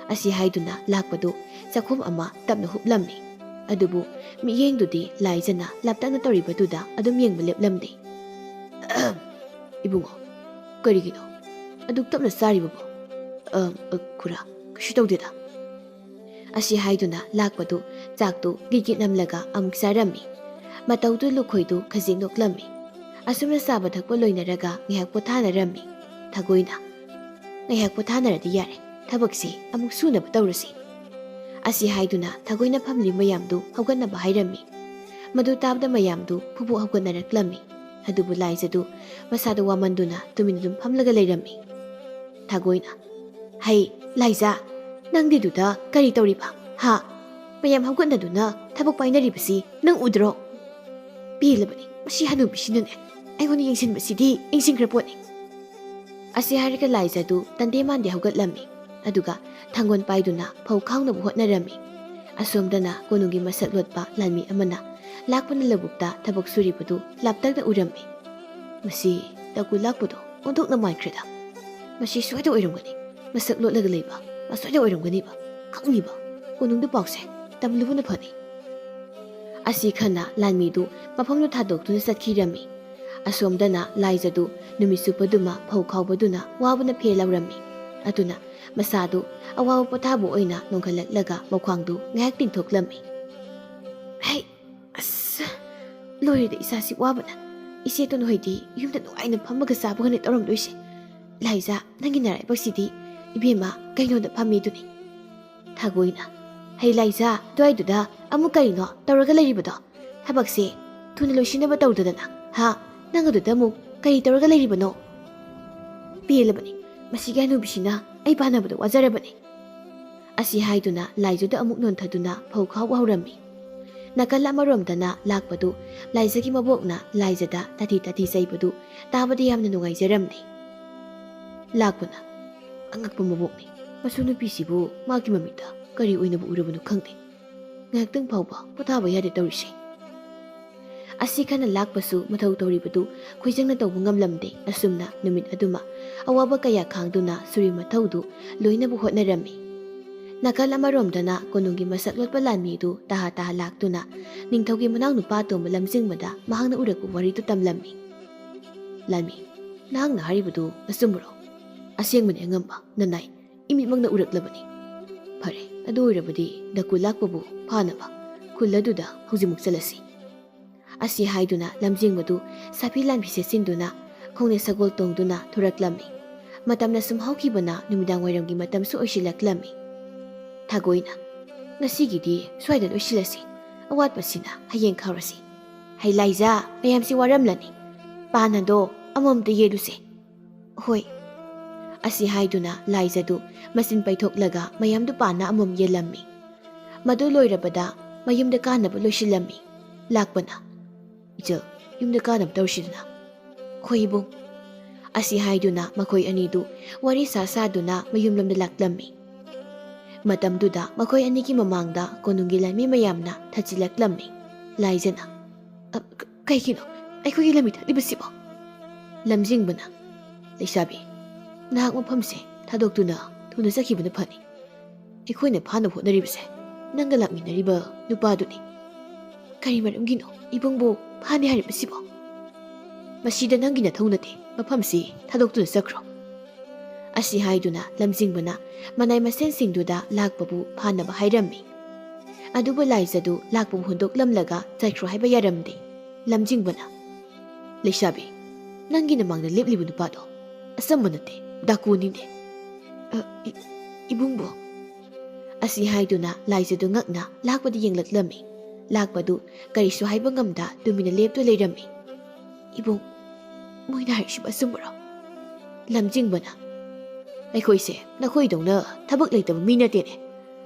ꯑꯁꯤ ꯍꯥꯏꯗꯨꯅ ꯂꯥꯛꯄꯗꯨ ꯆꯥꯛꯈꯨꯝ ꯑꯃ ꯇꯞꯅ ꯍꯨꯞꯂꯝꯃꯤ꯫ ꯑꯗꯨꯕꯨ ꯃꯤꯠꯌꯦꯡꯗꯨꯗꯤ ꯂꯥꯏꯖꯅ ꯂꯥꯞꯇꯛꯅ ꯇꯧꯔꯤꯕꯗꯨꯗ ꯑꯗꯨꯝ ꯌꯦꯡꯕ ꯂꯦꯞꯂꯝꯗꯦ꯫ ꯏꯕꯨꯡꯉꯣ, ꯀꯔꯤꯒꯤꯅꯣ ꯑꯗꯨꯛ ꯇꯞꯅ ꯆꯥꯔꯤꯕꯕꯣ? ꯈꯨꯔꯥ, ꯀꯩꯁꯨ ꯇꯧꯗꯦꯗ꯫ ꯑꯁꯤ ꯍꯥꯏꯗꯨꯅ ꯂꯥꯛꯄꯗꯨ ꯆꯥꯛꯇꯨ ꯒꯤꯠ ꯅꯝꯂꯒ ꯑꯃꯨꯛ ꯆꯥꯔꯝꯃꯤ꯫ ꯃꯇꯧꯗꯨ ꯂꯨꯈꯣꯏꯗꯨ ꯈꯖꯤꯛ ꯅꯣꯛꯂꯝꯃꯤ꯫ ꯑꯁꯨꯝꯅ ꯆꯥꯕ ꯊꯛꯄ ꯂꯣꯏꯅꯔꯒ ꯉꯥꯏꯍꯥꯛ ꯄꯣꯊꯥꯅꯔꯝꯃꯤ꯫ ꯊꯥꯒꯣꯏꯅ ꯉꯥꯏꯍꯥꯛ ꯄꯣꯊꯥꯅꯔꯗꯤ ꯌꯥꯔꯦ, ꯊꯕꯛꯁꯤ ꯑꯃꯨꯛ ꯁꯨꯅꯕ ꯇꯧꯔꯁꯤ꯫ ꯑꯁꯤ ꯍꯥꯏꯗꯨꯅ ꯊꯥꯒꯣꯏꯅ ꯐꯝꯂꯤ ꯃꯌꯥꯝꯗꯨ ꯍꯧꯒꯠꯅꯕ ꯍꯥꯏꯔꯝꯃꯤ꯫ ꯃꯗꯨ ꯇꯥꯕꯗ ꯃꯌꯥꯝꯗꯨ ꯐꯨꯕꯣꯛ ꯍꯧꯒꯠꯅꯔꯛꯂꯝꯃꯤ꯫ ꯑꯗꯨꯕꯨ ꯂꯥꯏꯖꯗꯨ ꯃꯁꯥꯗ ꯋꯥꯃꯟꯗꯨꯅ ꯇꯨꯃꯤꯟꯅ ꯑꯗꯨꯝ ꯐꯝꯂꯒ ꯂꯩꯔꯝꯃꯤ꯫ ꯊꯥꯒꯣꯏꯅ ꯍꯩ ꯂꯥꯏꯖꯥ, ꯅꯪꯗꯤꯗꯨꯗ ꯀꯔꯤ ꯇꯧꯔꯤꯕ? ꯍꯥ, ꯃꯌꯥꯝ ꯍꯧꯒꯠꯅꯗꯨꯅ ꯊꯕꯛ ꯄꯥꯏꯅꯔꯤꯕꯁꯤ ꯅꯪ ꯎꯗ꯭ꯔꯣ? ꯄꯦꯜꯂꯕꯅꯤ, ꯃꯁꯤ ꯍꯅꯨꯕꯤꯁꯤꯅꯅꯦ ꯑꯩꯉꯣꯟꯗ ꯌꯦꯡꯁꯤꯟꯕꯁꯤꯗꯤ ꯌꯦꯡꯁꯤꯟꯈ꯭ꯔ ꯄꯣꯠꯅꯤ꯫ ꯑꯁꯤ ꯍꯥꯏꯔꯒ ꯂꯥꯏꯖꯗꯨ ꯇꯟꯗꯦ ꯃꯥꯟꯗꯦ ꯍꯧꯒꯠꯂꯝꯃꯤ꯫ ꯑꯗꯨꯒ ꯊꯥꯡꯒꯣꯜ ꯄꯥꯏꯗꯨꯅ ꯐꯧ ꯈꯥꯎꯅꯕ ꯍꯣꯠꯅꯔꯝꯃꯤ꯫ ꯑꯁꯣꯝꯗꯅ ꯀꯣꯅꯨꯡꯒꯤ ꯃꯁꯛ ꯂꯣꯠꯄ ꯂꯥꯟꯃꯤ ꯑꯃꯅ ꯂꯥꯛꯄꯅ ꯂꯧꯕꯨꯛꯇ ꯊꯕꯛ ꯁꯨꯔꯤꯕꯗꯨ ꯂꯥꯞꯇꯛꯅ ꯎꯔꯝꯃꯤ꯫ ꯃꯁꯤ ꯇꯀꯨ ꯂꯥꯛꯄꯗꯣ ꯑꯣꯟꯊꯣꯛꯅ ꯃꯥꯟꯈ꯭ꯔꯦꯗ꯫ ꯃꯁꯤ ꯁꯣꯏꯗ ꯑꯣꯏꯔꯝꯒꯅꯤ, ꯃꯁꯛ ꯂꯣꯠꯂꯒ ꯂꯩꯕ ꯃꯁꯣꯏꯗ ꯑꯣꯏꯔꯝꯒꯅꯤꯕ, ꯈꯪꯅꯤꯕ, ꯀꯣꯅꯨꯡꯗ ꯄꯥꯎꯁꯦ ꯇꯝꯂꯨꯕꯅ ꯐꯅꯤ꯫ ꯑꯁꯤ ꯈꯟꯅ ꯂꯥꯟꯃꯤꯗꯨ ꯃꯐꯝꯗꯨ ꯊꯥꯗꯣꯛꯇꯨꯅ ꯆꯠꯈꯤꯔꯝꯃꯤ꯫ ꯑꯁꯣꯝꯗꯅ ꯂꯥꯏꯖꯗꯨ ꯅꯨꯃꯤꯠ ꯆꯨꯞꯄꯗꯨꯃ ꯐꯧ ꯈꯥꯎꯕꯗꯨꯅ ꯋꯥꯕꯅ ꯐꯦ ꯂꯧꯔꯝꯃꯤ꯫ ꯑꯗꯨꯅ ꯃꯁꯥꯗꯨ ꯑꯋꯥꯕ ꯄꯣꯊꯥꯕ ꯑꯣꯏꯅ ꯅꯣꯟꯈꯠꯂꯛꯂꯒ ꯃꯈ꯭ꯋꯥꯡꯗꯨ ꯉꯥꯏꯍꯥꯛ ꯇꯤꯡꯊꯣꯛꯂꯝꯃꯤ꯫ ꯍꯩ, ꯑꯁ ꯂꯣꯏꯔꯦꯗ ꯏꯁꯥꯁꯤ ꯋꯥꯕꯅ꯫ ꯏꯆꯦꯇꯣꯟ ꯍꯣꯏꯗꯤ ꯌꯨꯝꯗ ꯅꯨꯡꯉꯥꯏꯅ ꯐꯝꯃꯒ ꯆꯥꯕꯒꯅꯤ ꯇꯧꯔꯝꯗꯣꯏꯁꯦ꯫ ꯂꯥꯏꯖꯥ, ꯅꯪꯒꯤ ꯅꯔꯥꯏꯕꯛꯁꯤꯗꯤ ꯏꯕꯦꯝꯃ ꯀꯩꯅꯣꯗ ꯐꯝꯃꯤꯗꯨꯅꯤ꯫ ꯊꯥꯒꯣꯏꯅ ꯍꯩ ꯂꯥꯏꯖꯥ, ꯑꯗꯨꯋꯥꯏꯗꯨꯗ ꯑꯃꯨꯛ ꯀꯔꯤꯅꯣ ꯇꯧꯔꯒ ꯂꯩꯔꯤꯕꯗꯣ? ꯊꯕꯛꯁꯦ ꯊꯨꯅ ꯂꯣꯏꯁꯤꯟꯅꯕ ꯇꯧꯗꯗꯅ, ꯍꯥ, ꯅꯪ ꯑꯗꯨꯗ ꯑꯃꯨꯛ ꯀꯔꯤ ꯇꯧꯔꯒ ꯂꯩꯔꯤꯕꯅꯣ? ꯄꯦꯜꯂꯕꯅꯤ, ꯃꯁꯤꯒꯤ ꯍꯅꯨꯕꯤꯁꯤꯅ ꯑꯩ ꯄꯥꯟꯅꯕꯗ ꯋꯥꯖꯔꯕꯅꯤ꯫ ꯑꯁꯤ ꯍꯥꯏꯗꯨꯅ ꯂꯥꯏꯖꯗꯨ ꯑꯃꯨꯛ ꯅꯣꯟꯊꯗꯨꯅ ꯐꯧ ꯈꯥꯎꯕ ꯍꯧꯔꯝꯃꯤ꯫ ꯅꯥꯀꯜ ꯑꯃꯔꯣꯝꯗꯅ ꯂꯥꯛꯄꯗꯨ ꯂꯥꯏꯖꯒꯤ ꯃꯕꯣꯛꯅ ꯂꯥꯏꯖꯗ ꯇꯥꯊꯤ ꯇꯥꯊꯤ ꯆꯩꯕꯗꯨ ꯇꯥꯕꯗ ꯌꯥꯝꯅ ꯅꯨꯡꯉꯥꯏꯖꯔꯝꯗꯦ꯫ ꯂꯥꯛꯄꯅ ꯑꯉꯛꯄ ꯃꯕꯣꯛꯅꯤ, ꯃꯁꯨ ꯅꯨꯄꯤꯁꯤꯕꯨ ꯃꯥꯒꯤ ꯃꯃꯤꯠꯇ ꯀꯔꯤ ꯑꯣꯏꯅꯕꯨ ꯎꯔꯕꯅꯣ ꯈꯪꯗꯦ꯫ ꯉꯥꯏꯍꯥꯛꯇꯪ ꯐꯥꯎꯕ ꯄꯣꯊꯥꯕ ꯌꯥꯗꯦ ꯇꯧꯔꯤꯁꯦ꯫ ꯑꯁꯤ ꯈꯟꯅ ꯂꯥꯛꯄꯁꯨ ꯃꯊꯧ ꯇꯧꯔꯤꯕꯗꯨ ꯈꯣꯏꯖꯪꯅ ꯇꯧꯕ ꯉꯝꯂꯝꯗꯦ꯫ ꯑꯁꯨꯝꯅ ꯅꯨꯃꯤꯠ ꯑꯗꯨꯃ ꯑꯋꯥꯕ ꯀꯌꯥ ꯈꯥꯡꯗꯨꯅ ꯁꯨꯔꯤ ꯃꯊꯧꯗꯨ ꯂꯣꯏꯅꯕ ꯍꯣꯠꯅꯔꯝꯃꯤ꯫ ꯅꯥꯀꯜ ꯑꯃꯔꯣꯝꯗꯅ ꯀꯣꯅꯨꯡꯒꯤ ꯃꯁꯛ ꯂꯣꯠꯄ ꯂꯥꯟꯃꯤꯗꯨ ꯇꯍꯥ ꯂꯥꯛꯇꯨꯅ ꯅꯤꯡꯊꯧꯒꯤ ꯃꯅꯥꯎ ꯅꯨꯄꯥ ꯑꯇꯣꯝꯕ ꯂꯝꯖꯤꯡꯕꯗ ꯃꯍꯥꯛꯅ ꯎꯔꯛꯄ ꯋꯥꯔꯤꯗꯨ ꯇꯝꯂꯝꯃꯤ꯫ ꯂꯥꯟꯃꯤ, ꯅꯍꯥꯛꯅ ꯍꯥꯏꯔꯤꯕꯗꯨ ꯑꯆꯨꯝꯕꯔꯣ? ꯑꯁꯦꯡꯕꯅꯤ ꯑꯉꯝꯕ, ꯅꯅꯥꯏ ꯏꯃꯤꯠꯃꯛꯅ ꯎꯔꯛꯂꯕꯅꯤ꯫ ꯐꯔꯦ, ꯑꯗꯨ ꯑꯣꯏꯔꯕꯗꯤ ꯗꯀꯨ ꯂꯥꯛꯄꯕꯨ ꯐꯥꯅꯕ ꯈꯨꯜ ꯑꯗꯨꯗ ꯍꯧꯖꯤꯛꯃꯛ ꯆꯠꯂꯁꯤ꯫ ꯑꯁꯤ ꯍꯥꯏꯗꯨꯅ ꯂꯝꯖꯤꯡꯕꯗꯨ ꯁꯥꯐꯤ ꯂꯥꯟꯐꯤ ꯁꯦꯠꯆꯤꯟꯗꯨꯅ ꯈꯣꯡꯅꯦꯠ ꯁꯒꯣꯜ ꯇꯣꯡꯗꯨꯅ ꯊꯣꯔꯛꯂꯝꯃꯤ꯫ ꯃꯇꯝꯅ ꯁꯨꯝ ꯍꯧꯈꯤꯕꯅ ꯅꯨꯃꯤꯗꯥꯡ ꯋꯥꯏꯔꯝꯒꯤ ꯃꯇꯝꯁꯨ ꯑꯣꯏꯁꯤꯜꯂꯛꯂꯝꯃꯤ꯫ ꯊꯥꯒꯣꯏꯅ, ꯉꯁꯤꯒꯤꯗꯤ ꯁ꯭ꯋꯥꯏꯗ ꯂꯣꯏꯁꯤꯜꯂꯁꯤ, ꯑꯋꯥꯠꯄꯁꯤꯅ ꯍꯌꯦꯡ ꯈꯥꯎꯔꯁꯤ꯫ ꯍꯩ ꯂꯥꯏꯖꯥ, ꯃꯌꯥꯝꯁꯤ ꯋꯥꯔꯝꯂꯅꯤ, ꯄꯥꯟꯅꯗꯣ ꯑꯃꯃꯝꯇ ꯌꯦꯜꯂꯨꯁꯦ꯫ ꯍꯣꯏ꯫ ꯑꯁꯤ ꯍꯥꯏꯗꯨꯅ ꯂꯥꯏꯖꯗꯨ ꯃꯆꯤꯟ ꯄꯩꯊꯣꯛꯂꯒ ꯃꯌꯥꯝꯗꯨ ꯄꯥꯟꯅ ꯑꯃꯃꯝ ꯌꯦꯜꯂꯝꯃꯤ꯫ ꯃꯗꯨ ꯂꯣꯏꯔꯕꯗ ꯃꯌꯨꯝꯗ ꯀꯥꯅꯕ ꯂꯣꯏꯁꯤꯜꯂꯝꯃꯤ꯫ ꯂꯥꯛꯄꯅ, ꯏꯆꯜ, ꯌꯨꯝꯗ ꯀꯥꯅꯕ ꯇꯧꯔꯁꯤꯗꯅ꯫ ꯍꯣꯏ ꯏꯕꯨꯡ꯫ ꯑꯁꯤ ꯍꯥꯏꯗꯨꯅ ꯃꯈꯣꯏ ꯑꯅꯤꯗꯨ ꯋꯥꯔꯤ ꯁꯥꯗꯨꯅ ꯃꯌꯨꯝꯂꯣꯝꯗ ꯂꯥꯛꯂꯝꯃꯤ꯫ ꯃꯇꯝꯗꯨꯗ ꯃꯈꯣꯏ ꯑꯅꯤꯒꯤ ꯃꯃꯥꯡꯗ ꯀꯣꯅꯨꯡꯒꯤ ꯂꯥꯟꯃꯤ ꯃꯌꯥꯝꯅ ꯊꯠꯆꯤꯜꯂꯛꯂꯝꯃꯤ꯫ ꯂꯥꯏꯖꯅ, ꯀꯩꯒꯤꯅꯣ ꯑꯩꯈꯣꯏꯒꯤ ꯂꯝꯕꯤ ꯊꯠꯂꯤꯕꯁꯤꯕꯣ? ꯂꯝꯖꯤꯡꯕꯅ, ꯂꯩꯁꯥꯕꯤ, ꯅꯍꯥꯛ ꯃꯐꯝꯁꯦ ꯊꯥꯗꯣꯛꯇꯨꯅ ꯊꯨꯅ ꯆꯠꯈꯤꯕꯅ ꯐꯅꯤ꯫ ꯑꯩꯈꯣꯏꯅ ꯐꯥꯅꯕ ꯍꯣꯠꯅꯔꯤꯕꯁꯦ ꯅꯪꯒ ꯂꯥꯛꯃꯤꯟꯅꯔꯤꯕ ꯅꯨꯄꯥꯗꯨꯅꯤ꯫ ꯀꯔꯤ ꯃꯔꯝꯒꯤꯅꯣ ꯏꯕꯨꯡꯕꯨ ꯐꯥꯅꯤ ꯍꯥꯏꯔꯤꯕꯁꯤꯕꯣ? ꯃꯁꯤꯗ ꯅꯪꯒꯤ ꯅꯊꯧ ꯅꯠꯇꯦ, ꯃꯐꯝꯁꯤ ꯊꯥꯗꯣꯛꯇꯨꯅ ꯆꯠꯈ꯭ꯔꯣ꯫ ꯑꯁꯤ ꯍꯥꯏꯗꯨꯅ ꯂꯝꯖꯤꯡꯕꯅ ꯃꯅꯥꯏ ꯃꯁꯦꯟꯁꯤꯡꯗꯨꯗ ꯂꯥꯛꯄꯕꯨ ꯐꯥꯅꯕ ꯍꯥꯏꯔꯝꯃꯤ꯫ ꯑꯗꯨꯕꯨ ꯂꯥꯏꯖꯗꯨ ꯂꯥꯛꯄꯕꯨ ꯍꯨꯟꯗꯣꯛꯂꯝꯂꯒ ꯆꯠꯈ꯭ꯔꯣ ꯍꯥꯏꯕ ꯌꯥꯔꯝꯗꯦ꯫ ꯂꯝꯖꯤꯡꯕꯅ, ꯂꯩꯁꯥꯕꯤ, ꯅꯪꯒꯤ ꯅꯃꯥꯡꯗ ꯂꯦꯞꯂꯤꯕ ꯅꯨꯄꯥꯗꯣ ꯑꯆꯝꯕ ꯅꯠꯇꯦ, ꯗꯥꯀꯨꯅꯤꯅꯦ꯫ ꯏꯕꯨꯡꯕꯨ? ꯑꯁꯤ ꯍꯥꯏꯗꯨꯅ ꯂꯥꯏꯖꯗꯨ ꯉꯛꯅ ꯂꯥꯛꯄꯗ ꯌꯦꯡꯂꯛꯂꯝꯃꯤ꯫ ꯂꯥꯛꯄꯗꯨ ꯀꯔꯤꯁꯨ ꯍꯥꯏꯕ ꯉꯝꯗ ꯇꯨꯃꯤꯟꯅ ꯂꯦꯞꯇꯨ ꯂꯩꯔꯝꯃꯤ꯫ ꯏꯕꯨꯡ, ꯃꯣꯏꯅ ꯍꯥꯏꯔꯤꯁꯤꯕꯨ ꯑꯆꯨꯝꯕꯔꯣ? ꯂꯝꯖꯤꯡꯕꯅ, ꯑꯩꯈꯣꯏꯁꯦ ꯅꯈꯣꯏꯗꯧꯅ ꯊꯕꯛ ꯂꯩꯇꯕ ꯃꯤ ꯅꯠꯇꯦꯅꯦ꯫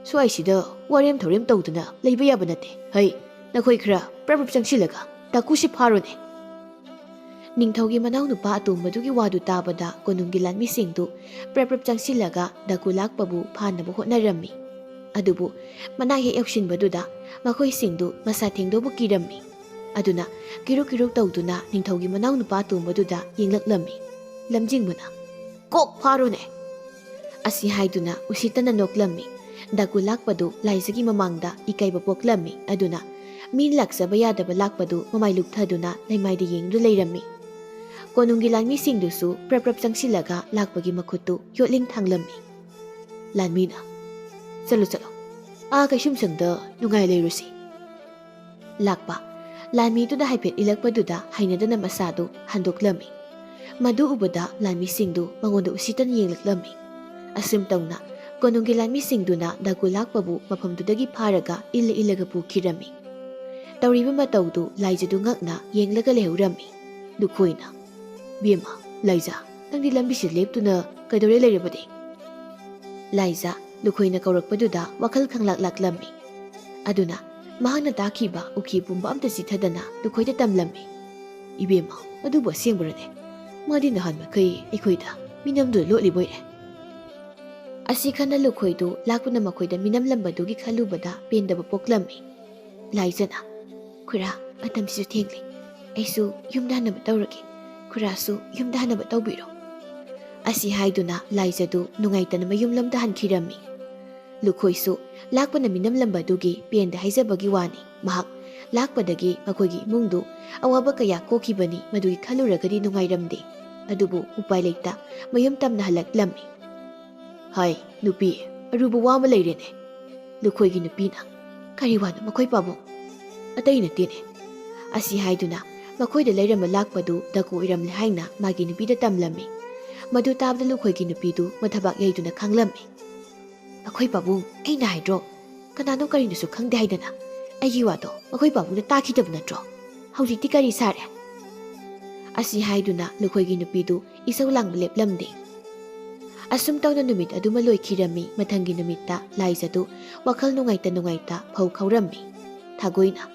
ꯁ꯭ꯋꯥꯏꯁꯤꯗ ꯋꯥꯔꯦꯝ ꯊꯧꯔꯦꯝ ꯇꯧꯗꯨꯅ ꯂꯩꯕ ꯌꯥꯕ ꯅꯠꯇꯦ꯫ ꯍꯩ, ꯅꯈꯣꯏ ꯈꯔ ꯄ꯭ꯔꯞ ꯆꯪꯁꯤꯜꯂꯒ ꯗꯥꯀꯨꯁꯤ ꯐꯥꯔꯣꯅꯦ꯫ ꯅꯤꯡꯊꯧꯒꯤ ꯃꯅꯥꯎ ꯅꯨꯄꯥ ꯑꯇꯣꯝꯕꯗꯨꯒꯤ ꯋꯥꯗꯨ ꯇꯥꯕꯗ ꯀꯣꯅꯨꯡꯒꯤ ꯂꯥꯟꯃꯤꯁꯤꯡꯗꯨ ꯄ꯭ꯔꯞ ꯆꯪꯁꯤꯜꯂꯒ ꯗꯀꯨ ꯂꯥꯛꯄꯕꯨ ꯐꯥꯅꯕ ꯍꯣꯠꯅꯔꯝꯃꯤ꯫ ꯑꯗꯨꯕꯨ ꯃꯅꯥꯛ ꯍꯦꯛ ꯌꯧꯁꯤꯟꯕꯗꯨꯗ ꯃꯈꯣꯏꯁꯤꯡꯗꯨ ꯃꯁꯥ ꯊꯦꯡꯗꯧꯕ ꯀꯤꯔꯝꯃꯤ꯫ ꯑꯗꯨꯅ ꯀꯤꯔꯨꯛ ꯇꯧꯗꯨꯅ ꯅꯤꯡꯊꯧꯒꯤ ꯃꯅꯥꯎ ꯅꯨꯄꯥ ꯑꯇꯣꯝꯕꯗꯨꯗ ꯌꯦꯡꯂꯛꯂꯝꯃꯤ꯫ ꯂꯝꯖꯤꯡꯕꯅ, ꯀꯣꯛ ꯐꯥꯔꯣꯅꯦ꯫ ꯑꯁꯤ ꯍꯥꯏꯗꯨꯅ ꯎꯁꯤꯠꯇꯅ ꯅꯣꯛꯂꯝꯃꯤ꯫ ꯗꯀꯨ ꯂꯥꯛꯄꯗꯨ ꯂꯥꯏꯖꯒꯤ ꯃꯃꯥꯡꯗ ꯏꯀꯥꯏꯕ ꯄꯣꯛꯂꯝꯃꯤ꯫ ꯑꯗꯨꯅ ꯃꯤ ꯂꯥꯛꯆꯕ ꯌꯥꯗꯕ ꯂꯥꯛꯄꯗꯨ ꯃꯃꯥꯏ ꯂꯨꯞꯊꯗꯨꯅ ꯂꯩꯃꯥꯏꯗ ꯌꯦꯡꯗꯨꯅ ꯂꯩꯔꯝꯃꯤ꯫ ꯀꯣꯅꯨꯡꯒꯤ ꯂꯥꯟꯃꯤꯁꯤꯡꯗꯨꯁꯨ ꯄ꯭ꯔꯞ ꯆꯪꯁꯤꯜꯂꯒ ꯂꯥꯛꯄꯒꯤ ꯃꯈꯨꯠꯇꯨ ꯌꯣꯠꯂꯤꯡ ꯊꯥꯡꯂꯝꯃꯤ꯫ ꯂꯥꯟꯃꯤꯅ, ꯆꯠꯂꯣ, ꯀꯩꯁꯨꯝꯁꯪꯗ ꯅꯨꯡꯉꯥꯏ ꯂꯩꯔꯨꯁꯤ꯫ ꯂꯥꯛꯄ ꯂꯥꯟꯃꯤꯗꯨꯅ ꯍꯥꯏꯐꯦꯠ ꯏꯜꯂꯛꯄꯗꯨꯗ ꯍꯩꯅꯗꯅ ꯃꯁꯥꯗꯨ ꯍꯟꯗꯣꯛꯂꯝꯃꯤ꯫ ꯃꯗꯨ ꯎꯕꯗ ꯂꯥꯟꯃꯤꯁꯤꯡꯗꯨ ꯃꯉꯣꯟꯗ ꯎꯁꯤꯠꯇꯅ ꯌꯦꯡꯂꯛꯂꯝꯃꯤ꯫ ꯑꯁꯨꯝ ꯇꯧꯅ ꯀꯣꯅꯨꯡꯒꯤ ꯂꯥꯟꯃꯤꯁꯤꯡꯗꯨꯅ ꯗꯀꯨ ꯂꯥꯛꯄꯕꯨ ꯃꯐꯝꯗꯨꯗꯒꯤ ꯐꯥꯔꯒ ꯏꯜꯂꯒ ꯄꯨꯈꯤꯔꯝꯃꯤ꯫ ꯇꯧꯔꯤꯕ ꯃꯇꯧꯗꯨ ꯂꯥꯏꯖꯗꯨ ꯉꯛꯅ ꯌꯦꯡꯂꯒ ꯂꯩꯍꯧꯔꯝꯃꯤ꯫ ꯂꯨꯈꯣꯏꯅ, ꯕꯦꯝꯃ, ꯂꯥꯏꯖ, ꯅꯪꯗꯤ ꯂꯝꯕꯤꯁꯤ ꯂꯦꯞꯇꯨꯅ ꯀꯩꯗꯧꯔꯦ ꯂꯩꯔꯕꯗꯤ? ꯂꯥꯏꯖ ꯂꯨꯈꯣꯏꯅ ꯀꯧꯔꯛꯄꯗꯨꯗ ꯋꯥꯈꯜ ꯈꯪꯂꯥꯛ ꯂꯥꯛꯂꯝꯃꯤ꯫ ꯑꯗꯨꯅ ꯃꯍꯥꯛꯅ ꯇꯥꯈꯤꯕ ꯎꯀꯤ ꯄꯨꯝꯕ ꯑꯝꯇ ꯆꯤꯊꯗꯅ ꯂꯨꯈꯣꯏꯗ ꯇꯝꯂꯝꯃꯤ꯫ ꯏꯕꯦꯝꯃ, ꯑꯗꯨꯕꯨ ꯑꯁꯦꯡꯕꯔꯅꯦ? ꯃꯥꯗꯤ ꯅꯍꯥꯟ ꯃꯈꯩ ꯑꯩꯈꯣꯏꯗ ꯃꯤꯅꯝꯗꯨꯅ ꯂꯣꯠꯂꯤꯕꯣꯏꯔꯦ꯫ ꯑꯁꯤ ꯈꯟꯅ ꯂꯨꯈꯣꯏꯗꯨ ꯂꯥꯛꯄꯅ ꯃꯈꯣꯏꯗ ꯃꯤꯅꯝꯂꯝꯕꯗꯨꯒꯤ ꯈꯜꯂꯨꯕꯗ ꯄꯦꯟꯗꯕ ꯄꯣꯛꯂꯝꯃꯤ꯫ ꯂꯥꯏꯖꯅ, ꯈꯨꯔꯥ, ꯃꯇꯝꯁꯤꯁꯨ ꯊꯦꯡꯂꯤ, ꯑꯩꯁꯨ ꯌꯨꯝꯗ ꯍꯟꯅꯕ ꯇꯧꯔꯒꯦ, ꯈꯨꯔꯥꯁꯨ ꯌꯨꯝꯗ ꯍꯟꯅꯕ ꯇꯧꯕꯤꯔꯣ꯫ ꯑꯁꯤ ꯍꯥꯏꯗꯨꯅ ꯂꯥꯏꯖꯗꯨ ꯅꯨꯡꯉꯥꯏꯇꯅ ꯃꯌꯨꯝꯂꯣꯝꯗ ꯍꯟꯈꯤꯔꯝꯃꯤ꯫ ꯂꯨꯈꯣꯏꯁꯨ ꯂꯥꯛꯄꯅ ꯃꯤꯅꯝꯂꯝꯕꯗꯨꯒꯤ ꯄꯦꯟꯗ ꯍꯥꯏꯖꯕꯒꯤ ꯋꯥꯅꯤ꯫ ꯃꯍꯥꯛ ꯂꯥꯛꯄꯗꯒꯤ ꯃꯈꯣꯏꯒꯤ ꯏꯃꯨꯡꯗꯨ ꯑꯋꯥꯕ ꯀꯌꯥ ꯀꯣꯛꯈꯤꯕꯅꯤ, ꯃꯗꯨꯒꯤ ꯈꯜꯂꯨꯔꯒꯗꯤ ꯅꯨꯡꯉꯥꯏꯔꯝꯗꯦ꯫ ꯑꯗꯨꯕꯨ ꯎꯄꯥꯏ ꯂꯩꯇ ꯃꯌꯨꯝ ꯇꯝꯅ ꯍꯜꯂꯛꯂꯝꯃꯤ꯫ ꯍꯥꯏ ꯅꯨꯄꯤ, ꯑꯔꯨꯕ ꯋꯥ ꯑꯃ ꯂꯩꯔꯦꯅꯦ꯫ ꯂꯨꯈꯣꯏꯒꯤ ꯅꯨꯄꯤꯅ, ꯀꯔꯤ ꯋꯥꯅꯣ ꯃꯈꯣꯏ ꯄꯥꯕꯨꯡ? ꯑꯇꯩ ꯅꯠꯇꯦꯅꯦ꯫ ꯑꯁꯤ ꯍꯥꯏꯗꯨꯅ ꯃꯈꯣꯏꯗ ꯂꯩꯔꯝꯕ ꯂꯥꯛꯄꯗꯨ ꯗꯀꯨ ꯑꯣꯏꯔꯝꯂꯦ ꯍꯥꯏꯅ ꯃꯥꯒꯤ ꯅꯨꯄꯤꯗ ꯇꯝꯂꯝꯃꯤ꯫ ꯃꯗꯨ ꯇꯥꯕꯗ ꯂꯨꯈꯣꯏꯒꯤ ꯅꯨꯄꯤꯗꯨ ꯃꯊꯕꯥꯛ ꯌꯩꯗꯨꯅ ꯈꯥꯡꯂꯝꯃꯤ꯫ ꯑꯩꯈꯣꯏ ꯄꯥꯕꯨꯡ, ꯑꯩꯅ ꯍꯥꯏꯗ꯭ꯔꯣ, ꯀꯅꯥꯅꯣ ꯀꯔꯤꯅꯣꯁꯨ ꯈꯪꯗꯦ ꯍꯥꯏꯗꯅ? ꯑꯩꯒꯤ ꯋꯥꯗꯣ ꯃꯈꯣꯏ ꯄꯥꯕꯨꯡꯅ ꯇꯥꯈꯤꯗꯕ ꯅꯠꯇ꯭ꯔꯣ? ꯍꯧꯖꯤꯛꯇꯤ ꯀꯔꯤ ꯁꯥꯔꯦ? ꯑꯁꯤ ꯍꯥꯏꯗꯨꯅ ꯂꯨꯈꯣꯏꯒꯤ ꯅꯨꯄꯤꯗꯨ ꯏꯁꯧ ꯂꯥꯡꯕ ꯂꯦꯞꯂꯝꯗꯦ꯫ ꯑꯁꯨꯝ ꯇꯧꯅ ꯅꯨꯃꯤꯠ ꯑꯗꯨꯃ ꯂꯣꯏꯈꯤꯔꯝꯃꯤ꯫ ꯃꯊꯪꯒꯤ ꯅꯨꯃꯤꯠꯇ ꯂꯥꯏꯖꯗꯨ ꯋꯥꯈꯜ ꯅꯨꯡꯉꯥꯏꯇ ꯐꯧ ꯈꯥꯎꯔꯝꯃꯤ꯫ ꯊꯥꯒꯣꯏꯅ,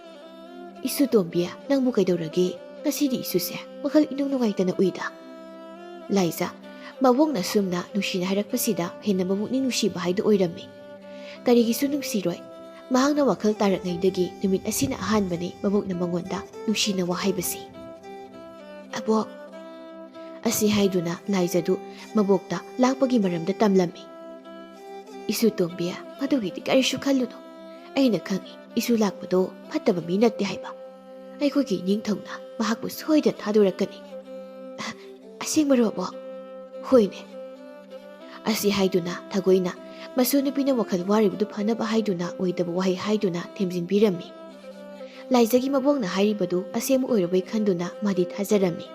ꯏꯁꯨ ꯇꯣꯝꯕꯤ, ꯅꯪꯕꯨ ꯀꯩꯗꯧꯔꯒꯦ? ꯉꯁꯤꯗꯤ ꯏꯁꯨꯁꯦ ꯋꯥꯈꯜ ꯏꯅꯨꯡ ꯅꯨꯡꯉꯥꯏꯇꯅ ꯎꯏꯗ꯫ ꯂꯥꯏꯖ, ꯃꯕꯣꯛꯅ ꯁꯨꯝꯅ ꯅꯨꯡꯁꯤꯅ ꯍꯥꯏꯔꯛꯄꯁꯤꯗ ꯍꯦꯟꯅ ꯃꯕꯨꯛꯅꯤꯡ ꯅꯨꯡꯁꯤꯕ ꯍꯥꯏꯗꯨ ꯑꯣꯏꯔꯝꯃꯤ꯫ ꯀꯔꯤꯒꯤꯁꯨ ꯅꯨꯡꯁꯤꯔꯣꯏ? ꯃꯍꯥꯛꯅ ꯋꯥꯈꯜ ꯇꯥꯔꯛꯉꯩꯗꯒꯤ ꯅꯨꯃꯤꯠ ꯑꯁꯤꯅ ꯑꯍꯥꯟꯕꯅꯤ ꯃꯕꯣꯛꯅ ꯃꯉꯣꯟꯗ ꯅꯨꯡꯁꯤꯅ ꯋꯥ ꯍꯥꯏꯕꯁꯤ꯫ ꯑꯕꯣꯛ ꯑꯁꯤ ꯍꯥꯏꯗꯨꯅ ꯂꯥꯏꯖꯗꯨ ꯃꯕꯣꯛꯇ ꯂꯥꯛꯄꯒꯤ ꯃꯔꯝꯗ ꯇꯝꯂꯝꯃꯤ꯫ ꯏꯁꯨ ꯇꯣꯝꯕꯤ, ꯃꯗꯨꯒꯤꯗꯤ ꯀꯔꯤꯁꯨ ꯈꯜꯂꯨꯅꯨ꯫ ꯑꯩꯅ ꯈꯪꯏ ꯏꯁꯨ ꯂꯥꯛꯄꯗꯣ ꯐꯠꯇꯕ ꯃꯤ ꯅꯠꯇꯦ ꯍꯥꯏꯕ꯫ ꯑꯩꯈꯣꯏꯒꯤ ꯏꯅꯤꯡꯊꯧꯅ ꯃꯍꯥꯛꯄꯨ ꯁꯣꯏꯗꯅ ꯊꯥꯗꯣꯔꯛꯀꯅꯤ꯫ ꯑꯁꯦꯡꯕꯔꯣ ꯑꯕꯣꯛ? ꯍꯣꯏꯅꯦ꯫ ꯑꯁꯤ ꯍꯥꯏꯗꯨꯅ ꯊꯒꯣꯏꯅ ꯃꯁꯨ ꯅꯨꯄꯤꯅ ꯋꯥꯈꯜ ꯋꯥꯔꯤꯕꯗꯨ ꯐꯅꯕ ꯍꯥꯏꯗꯨꯅ ꯑꯣꯏꯗꯕ ꯋꯥꯍꯩ ꯍꯥꯏꯗꯨꯅ ꯊꯦꯝꯖꯤꯟꯕꯤꯔꯝꯃꯤ꯫ ꯂꯥꯏꯖꯒꯤ ꯃꯕꯣꯛꯅ ꯍꯥꯏꯔꯤꯕꯗꯨ ꯑꯁꯦꯡꯕ ꯑꯣꯏꯔꯕꯣꯏ ꯈꯟꯗꯨꯅ ꯃꯥꯗꯤ ꯊꯥꯖꯔꯝꯃꯤ꯫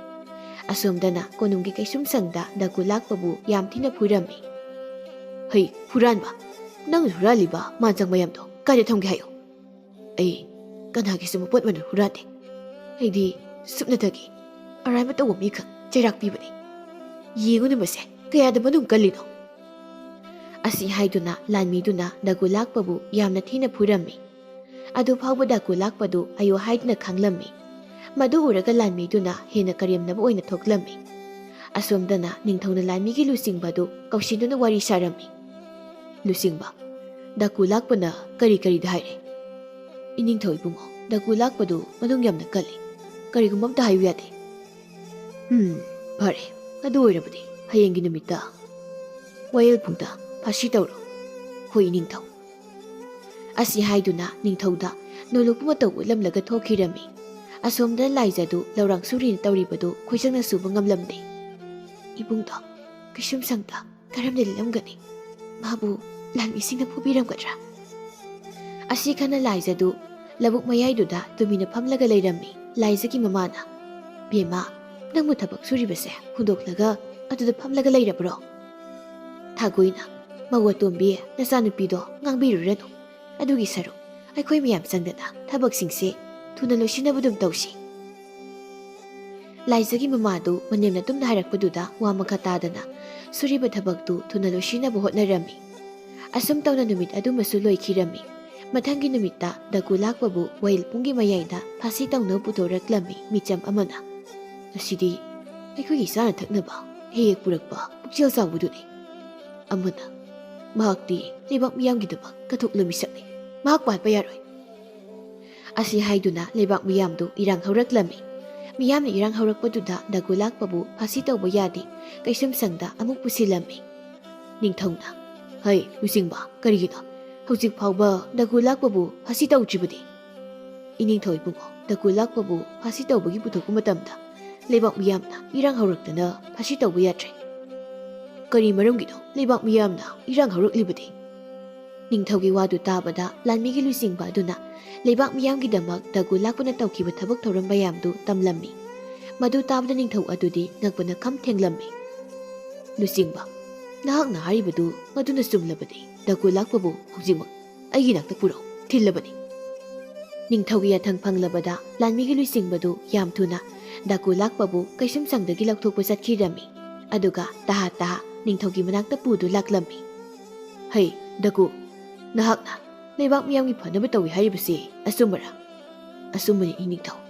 ꯑꯁꯣꯝꯗꯅ ꯀꯣꯅꯨꯡꯒꯤ ꯀꯩꯁꯨꯝꯁꯪꯗ ꯗꯀꯨ ꯂꯥꯛꯄꯕꯨ ꯌꯥꯝ ꯊꯤꯅ ꯐꯨꯔꯝꯃꯤ꯫ ꯍꯩ ꯍꯨꯔꯥꯟꯕ, ꯅꯪꯅ ꯍꯨꯔꯥꯜꯂꯤꯕ ꯃꯥꯟꯆꯪ ꯃꯌꯥꯝꯗꯣ ꯀꯥꯏꯗ ꯊꯝꯒꯦ ꯍꯥꯏꯌꯨ꯫ ꯑꯩ ꯀꯅꯥꯒꯤꯁꯨ ꯃꯄꯣꯠ ꯃꯅꯨꯡ ꯍꯨꯔꯥꯟꯗꯦ꯫ ꯑꯩꯗꯤ ꯁꯨꯞꯅꯇꯒꯤ ꯑꯔꯥꯟꯕ ꯇꯧꯕ ꯃꯤꯈꯛ ꯆꯩꯔꯥꯛꯄꯤꯕꯅꯤ꯫ ꯌꯦꯡꯉꯨꯅꯦ ꯃꯁꯦ ꯀꯌꯥꯗ ꯃꯅꯨꯡ ꯀꯜꯂꯤꯅꯣ꯫ ꯑꯁꯤ ꯍꯥꯏꯗꯨꯅ ꯂꯥꯟꯃꯤꯗꯨꯅ ꯗꯀꯨ ꯂꯥꯛꯄꯕꯨ ꯌꯥꯝꯅ ꯊꯤꯅ ꯐꯨꯔꯝꯃꯤ꯫ ꯑꯗꯨ ꯐꯥꯎꯕ ꯗꯀꯨ ꯂꯥꯛꯄꯗꯨ ꯑꯌꯣ ꯍꯥꯏꯗꯨꯅ ꯈꯥꯡꯂꯝꯃꯤ꯫ ꯃꯗꯨ ꯎꯔꯒ ꯂꯥꯟꯃꯤꯗꯨꯅ ꯍꯦꯟꯅ ꯀꯔꯦꯝꯅꯕ ꯑꯣꯏꯅ ꯊꯣꯛꯂꯝꯃꯤ꯫ ꯑꯁꯣꯝꯗꯅ ꯅꯤꯡꯊꯧꯅ ꯂꯥꯟꯃꯤꯒꯤ ꯂꯨꯆꯤꯡꯕ ꯑꯗꯨ ꯀꯧꯁꯤꯟꯗꯨꯅ ꯋꯥꯔꯤ ꯁꯥꯔꯝꯃꯤ꯫ ꯂꯨꯆꯤꯡꯕ, ꯗꯀꯨ ꯂꯥꯛꯄꯅ ꯀꯔꯤ ꯀꯔꯤꯗ ꯍꯥꯏꯔꯦ? ꯏꯅꯤꯡꯊꯧ ꯏꯕꯨꯡꯉꯣ, ꯗꯀꯨ ꯂꯥꯛꯄꯗꯨ ꯃꯅꯨꯡ ꯌꯥꯝꯅ ꯀꯜꯂꯤ꯫ ꯀꯔꯤꯒꯨꯝꯕ ꯑꯝꯇ ꯍꯥꯏꯌꯨ ꯌꯥꯗꯦ꯫ ꯐꯔꯦ, ꯑꯗꯨ ꯑꯣꯏꯔꯕꯗꯤ ꯍꯌꯦꯡꯒꯤ ꯅꯨꯃꯤꯠꯇ ꯋꯥꯌꯦꯜꯄꯨꯡꯗ ꯐꯥꯁꯤ ꯇꯧꯔꯣ꯫ ꯍꯣꯏ ꯏꯅꯤꯡꯊꯧ꯫ ꯑꯁꯤ ꯍꯥꯏꯗꯨꯅ ꯅꯤꯡꯊꯧꯗ ꯅꯣꯂꯨꯛꯄ ꯃꯇꯧ ꯎꯠꯂꯝꯂꯒ ꯊꯣꯛꯈꯤꯔꯝꯃꯤ꯫ ꯑꯁꯣꯝꯗ ꯂꯥꯏꯖꯗꯨ ꯂꯧꯔꯥꯡ ꯁꯨꯔꯤꯅ ꯇꯧꯔꯤꯕꯗꯨ ꯈꯣꯏꯖꯪꯅ ꯁꯨꯕ ꯉꯝꯂꯝꯗꯦ꯫ ꯏꯕꯨꯡꯗꯣ ꯀꯩꯁꯨꯝꯁꯪꯗ ꯀꯔꯝꯅ ꯂꯤꯠꯂꯝꯒꯅꯤ? ꯃꯥꯕꯨ ꯂꯥꯟꯃꯤꯁꯤꯡꯅ ꯐꯨꯕꯤꯔꯝꯒꯗ꯭ꯔꯥ? ꯑꯁꯤ ꯈꯟꯅ ꯂꯥꯏꯖꯗꯨ ꯂꯧꯕꯨꯛ ꯃꯌꯥꯏꯗꯨꯗ ꯇꯨꯃꯤꯟꯅ ꯐꯝꯂꯒ ꯂꯩꯔꯝꯃꯤ꯫ ꯂꯥꯏꯖꯒꯤ ꯃꯃꯥꯅ, ꯕꯦꯝꯃ, ꯅꯪꯕꯨ ꯊꯕꯛ ꯁꯨꯔꯤꯕꯁꯦ ꯍꯨꯟꯗꯣꯛꯂꯒ ꯑꯗꯨꯗ ꯐꯝꯂꯒ ꯂꯩꯔꯕ꯭ꯔꯣ? ꯊꯥꯒꯣꯏꯅ, ꯃꯧ ꯑꯇꯣꯝꯕꯤ, ꯅꯆꯥꯅꯨꯄꯤꯗꯣ ꯉꯥꯡꯕꯤꯔꯨꯔꯅꯨ꯫ ꯑꯗꯨꯒꯤ ꯁꯔꯨꯛ ꯑꯩꯈꯣꯏ ꯃꯌꯥꯝ ꯆꯪꯗꯅ ꯊꯕꯛꯁꯤꯡꯁꯦ ꯊꯨꯅ ꯂꯣꯏꯁꯤꯟꯅꯕꯗꯨꯝ ꯇꯧꯁꯤ꯫ ꯂꯥꯏꯖꯒꯤ ꯃꯃꯥꯗꯨ ꯃꯅꯦꯝꯅ ꯇꯨꯝꯅ ꯍꯥꯏꯔꯛꯄꯗꯨꯗ ꯋꯥ ꯃꯈꯥ ꯇꯥꯗꯅ ꯁꯨꯔꯤꯕ ꯊꯕꯛꯇꯨ ꯊꯨꯅ ꯂꯣꯏꯁꯤꯟꯅꯕ ꯍꯣꯠꯅꯔꯝꯃꯤ꯫ ꯑꯁꯨꯝ ꯇꯧꯅ ꯅꯨꯃꯤꯠ ꯑꯗꯨꯃꯁꯨ ꯂꯣꯏꯈꯤꯔꯝꯃꯤ꯫ ꯃꯊꯪꯒꯤ ꯅꯨꯃꯤꯠꯇ ꯗꯀꯨ ꯂꯥꯛꯄꯕꯨ ꯋꯥꯌꯦꯜꯄꯨꯡꯒꯤ ꯃꯌꯥꯏꯗ ꯐꯥꯁꯤ ꯇꯧꯅꯕ ꯄꯨꯊꯣꯔꯛꯂꯝꯃꯤ ꯃꯤꯆꯝ ꯑꯃꯅ꯫ ꯑꯁꯤꯗꯤ ꯑꯩꯈꯣꯏꯒꯤ ꯆꯥꯅ ꯊꯛꯅꯕ ꯍꯦꯛ ꯍꯦꯛ ꯄꯨꯔꯛꯄ ꯄꯨꯛꯆꯦꯜ ꯆꯥꯎꯕꯗꯨꯅꯤ꯫ ꯑꯃꯅ, ꯃꯍꯥꯛꯇꯤ ꯂꯩꯕꯥꯛ ꯃꯤꯌꯥꯝꯒꯤꯗꯃꯛ ꯀꯠꯊꯣꯛꯂꯕ ꯃꯤꯁꯛꯅꯤ, ꯃꯍꯥꯛ ꯄꯥꯠꯄ ꯌꯥꯔꯣꯏ꯫ ꯑꯁꯤ ꯍꯥꯏꯗꯨꯅ ꯂꯩꯕꯥꯛ ꯃꯤꯌꯥꯝꯗꯨ ꯏꯔꯥꯡ ꯍꯧꯔꯛꯂꯝꯃꯤ꯫ ꯃꯤꯌꯥꯝꯅ ꯏꯔꯥꯡ ꯍꯧꯔꯛꯄꯗꯨꯗ ꯗꯀꯨ ꯂꯥꯛꯄꯕꯨ ꯐꯥꯁꯤ ꯇꯧꯕ ꯌꯥꯗꯦ ꯀꯩꯁꯨꯝꯁꯪꯗ ꯑꯃꯨꯛ ꯄꯨꯁꯤꯜꯂꯝꯃꯤ꯫ ꯅꯤꯡꯊꯧꯅ, ꯍꯩ ꯂꯨꯆꯤꯡꯕ, ꯀꯔꯤꯒꯤꯅꯣ ꯍꯧꯖꯤꯛ ꯐꯥꯎꯕ ꯗꯀꯨ ꯂꯥꯛꯄꯕꯨ ꯐꯥꯁꯤ ꯇꯧꯗ꯭ꯔꯤꯕꯗꯤ? ꯏꯅꯤꯡꯊꯧ ꯏꯕꯨꯡꯉꯣ, ꯗꯀꯨ ꯂꯥꯛꯄꯕꯨ ꯐꯥꯁꯤ ꯇꯧꯕꯒꯤ ꯄꯨꯊꯣꯛꯄ ꯃꯇꯝꯗ ꯂꯩꯕꯥꯛ ꯃꯤꯌꯥꯝꯅ ꯏꯔꯥꯡ ꯍꯧꯔꯛꯇꯅ ꯐꯥꯁꯤ ꯇꯧꯕ ꯌꯥꯗ꯭ꯔꯦ꯫ ꯀꯔꯤ ꯃꯔꯝꯒꯤꯅꯣ ꯂꯩꯕꯥꯛ ꯃꯤꯌꯥꯝꯅ ꯏꯔꯥꯡ ꯍꯧꯔꯛꯂꯤꯕꯗꯤ? ꯅꯤꯡꯊꯧꯒꯤ ꯋꯥꯗꯨ ꯇꯥꯕꯗ ꯂꯥꯟꯃꯤꯒꯤ ꯂꯨꯆꯤꯡꯕ ꯑꯗꯨꯅ ꯂꯩꯕꯥꯛ ꯃꯤꯌꯥꯝꯒꯤꯗꯃꯛ ꯗꯀꯨ ꯂꯥꯛꯄꯅ ꯇꯧꯈꯤꯕ ꯊꯕꯛ ꯊꯧꯔꯝ ꯃꯌꯥꯝꯗꯨ ꯇꯝꯂꯝꯃꯤ꯫ ꯃꯗꯨ ꯇꯥꯕꯗ ꯅꯤꯡꯊꯧ ꯑꯗꯨꯗꯤ ꯉꯛꯄꯅ ꯈꯝ ꯊꯦꯡꯂꯝꯃꯤ꯫ ꯂꯨꯆꯤꯡꯕ, ꯅꯍꯥꯛꯅ ꯍꯥꯏꯔꯤꯕꯗꯨ ꯃꯗꯨꯅ ꯆꯨꯝꯂꯕꯗꯤ ꯗꯀꯨ ꯂꯥꯛꯄꯕꯨ ꯍꯧꯖꯤꯛꯃꯛ ꯑꯩꯒꯤ ꯅꯥꯛꯇ ꯄꯨꯔꯛꯎ, ꯊꯤꯜꯂꯕꯅꯤ꯫ ꯅꯤꯡꯊꯧꯒꯤ ꯌꯥꯊꯪ ꯐꯪꯂꯕꯗ ꯂꯥꯟꯃꯤꯒꯤ ꯂꯨꯆꯤꯡꯕꯗꯨ ꯌꯥꯝ ꯊꯨꯅ ꯗꯀꯨ ꯂꯥꯛꯄꯕꯨ ꯀꯩꯁꯨꯝꯁꯪꯗꯒꯤ ꯂꯧꯊꯣꯛꯄ ꯆꯠꯈꯤꯔꯝꯃꯤ꯫ ꯑꯗꯨꯒ ꯇꯍꯥ ꯇꯍꯥ ꯅꯤꯡꯊꯧꯒꯤ ꯃꯅꯥꯛꯇ ꯄꯨꯗꯨ ꯂꯥꯛꯂꯝꯃꯤ꯫ ꯍꯩ ꯗꯀꯨ, ꯅꯍꯥꯛꯅ ꯂꯩꯕꯥꯛ ꯃꯤꯌꯥꯝꯒꯤ ꯐꯅꯕ ꯇꯧꯏ ꯍꯥꯏꯔꯤꯕꯁꯤ ꯑꯆꯨꯝꯕꯔꯥ? ꯑꯆꯨꯝꯕꯅꯤ ꯏꯅꯤꯡꯊꯧ꯫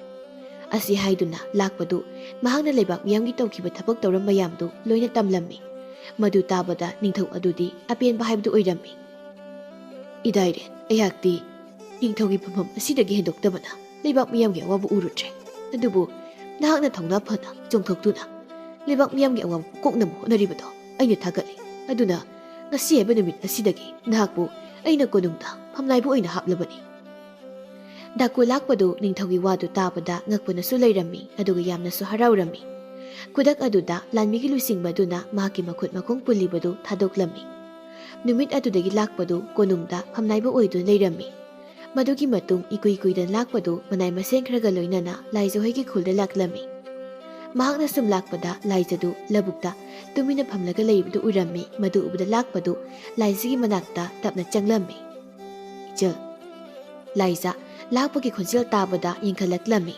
ꯑꯁꯤ ꯍꯥꯏꯗꯨꯅ ꯂꯥꯛꯄꯗꯨ ꯃꯍꯥꯛꯅ ꯂꯩꯕꯥꯛ ꯃꯤꯌꯥꯝꯒꯤ ꯇꯧꯈꯤꯕ ꯊꯕꯛ ꯊꯧꯔꯝ ꯃꯌꯥꯝꯗꯨ ꯂꯣꯏꯅ ꯇꯝꯂꯝꯃꯤ꯫ ꯃꯗꯨ ꯇꯥꯕꯗ ꯅꯤꯡꯊꯧ ꯑꯗꯨꯗꯤ ꯑꯄꯦꯟꯕ ꯍꯥꯏꯕꯗꯨ ꯑꯣꯏꯔꯝꯃꯤ꯫ ꯏꯗꯥꯏꯔꯦꯟ, ꯑꯩꯍꯥꯛꯇꯤ ꯅꯤꯡꯊꯧꯒꯤ ꯐꯝꯐꯝ ꯑꯁꯤꯗꯒꯤ ꯍꯦꯟꯗꯣꯛꯇꯕꯅ ꯂꯩꯕꯥꯛ ꯃꯤꯌꯥꯝꯒꯤ ꯑꯋꯥꯕ ꯎꯔꯨꯗ꯭ꯔꯦ꯫ ꯑꯗꯨꯕꯨ ꯅꯍꯥꯛꯅ ꯊꯧꯅꯥ ꯐꯅ ꯆꯣꯡꯊꯣꯛꯇꯨꯅ ꯂꯩꯕꯥꯛ ꯃꯤꯌꯥꯝꯒꯤ ꯑꯋꯥꯕ ꯀꯣꯛꯅꯕ ꯍꯣꯠꯅꯔꯤꯕꯗꯣ ꯑꯩꯅ ꯊꯥꯒꯠꯂꯤ꯫ ꯑꯗꯨꯅ ꯉꯁꯤ ꯍꯥꯏꯕ ꯅꯨꯃꯤꯠ ꯑꯁꯤꯗꯒꯤ ꯅꯍꯥꯛꯄꯨ ꯑꯩꯅ ꯀꯣꯅꯨꯡꯗ ꯐꯝꯅꯥꯏꯕ ꯑꯣꯏꯅ ꯍꯥꯞꯂꯕꯅꯤ꯫ ꯗꯀꯨ ꯂꯥꯛꯄꯗꯨ ꯅꯤꯡꯊꯧꯒꯤ ꯋꯥꯗꯨ ꯇꯥꯕꯗ ꯉꯛꯄꯅꯁꯨ ꯂꯩꯔꯝꯃꯤ ꯑꯗꯨꯒ ꯌꯥꯝꯅꯁꯨ ꯍꯔꯥꯎꯔꯝꯃꯤ꯫ ꯈꯨꯗꯛ ꯑꯗꯨꯗ ꯂꯥꯟꯃꯤꯒꯤ ꯂꯨꯆꯤꯡꯕ ꯑꯗꯨꯅ ꯃꯍꯥꯛꯀꯤ ꯃꯈꯨꯠ ꯃꯈꯣꯡ ꯄꯨꯜꯂꯤꯕꯗꯨ ꯊꯥꯗꯣꯛꯂꯝꯃꯤ꯫ ꯅꯨꯃꯤꯠ ꯑꯗꯨꯗꯒꯤ ꯂꯥꯛꯄꯗꯨ ꯀꯣꯅꯨꯡꯗ ꯐꯝꯅꯥꯏꯕ ꯑꯣꯏꯗꯨꯅ ꯂꯩꯔꯝꯃꯤ꯫ ꯃꯗꯨꯒꯤ ꯃꯇꯨꯡ ꯏꯀꯨꯏ ꯀꯨꯏꯗꯅ ꯂꯥꯛꯄꯗꯨ ꯃꯅꯥꯏ ꯃꯁꯤꯡ ꯈꯔꯒ ꯂꯣꯏꯅꯅ ꯂꯥꯏꯖꯍꯣꯏꯒꯤ ꯈꯨꯜꯗ ꯂꯥꯛꯂꯝꯃꯤ꯫ ꯃꯍꯥꯛꯅ ꯁꯨꯝ ꯂꯥꯛꯄꯗ ꯂꯥꯏꯖꯗꯨ ꯂꯧꯕꯨꯛꯇ ꯇꯨꯃꯤꯟꯅ ꯐꯝꯂꯒ ꯂꯩꯕꯗꯨ ꯎꯔꯝꯃꯤ꯫ ꯃꯗꯨ ꯎꯕꯗ ꯂꯥꯛꯄꯗꯨ ꯂꯥꯏꯖꯒꯤ ꯃꯅꯥꯛꯇ ꯇꯞꯅ ꯆꯪꯂꯝꯃꯤ꯫ ꯏꯆꯜ, ꯂꯥꯏꯖ ꯂꯥꯛꯄꯒꯤ ꯈꯣꯟꯖꯦꯜ ꯇꯥꯕꯗ ꯌꯦꯡꯈꯠꯂꯛꯂꯝꯃꯤ꯫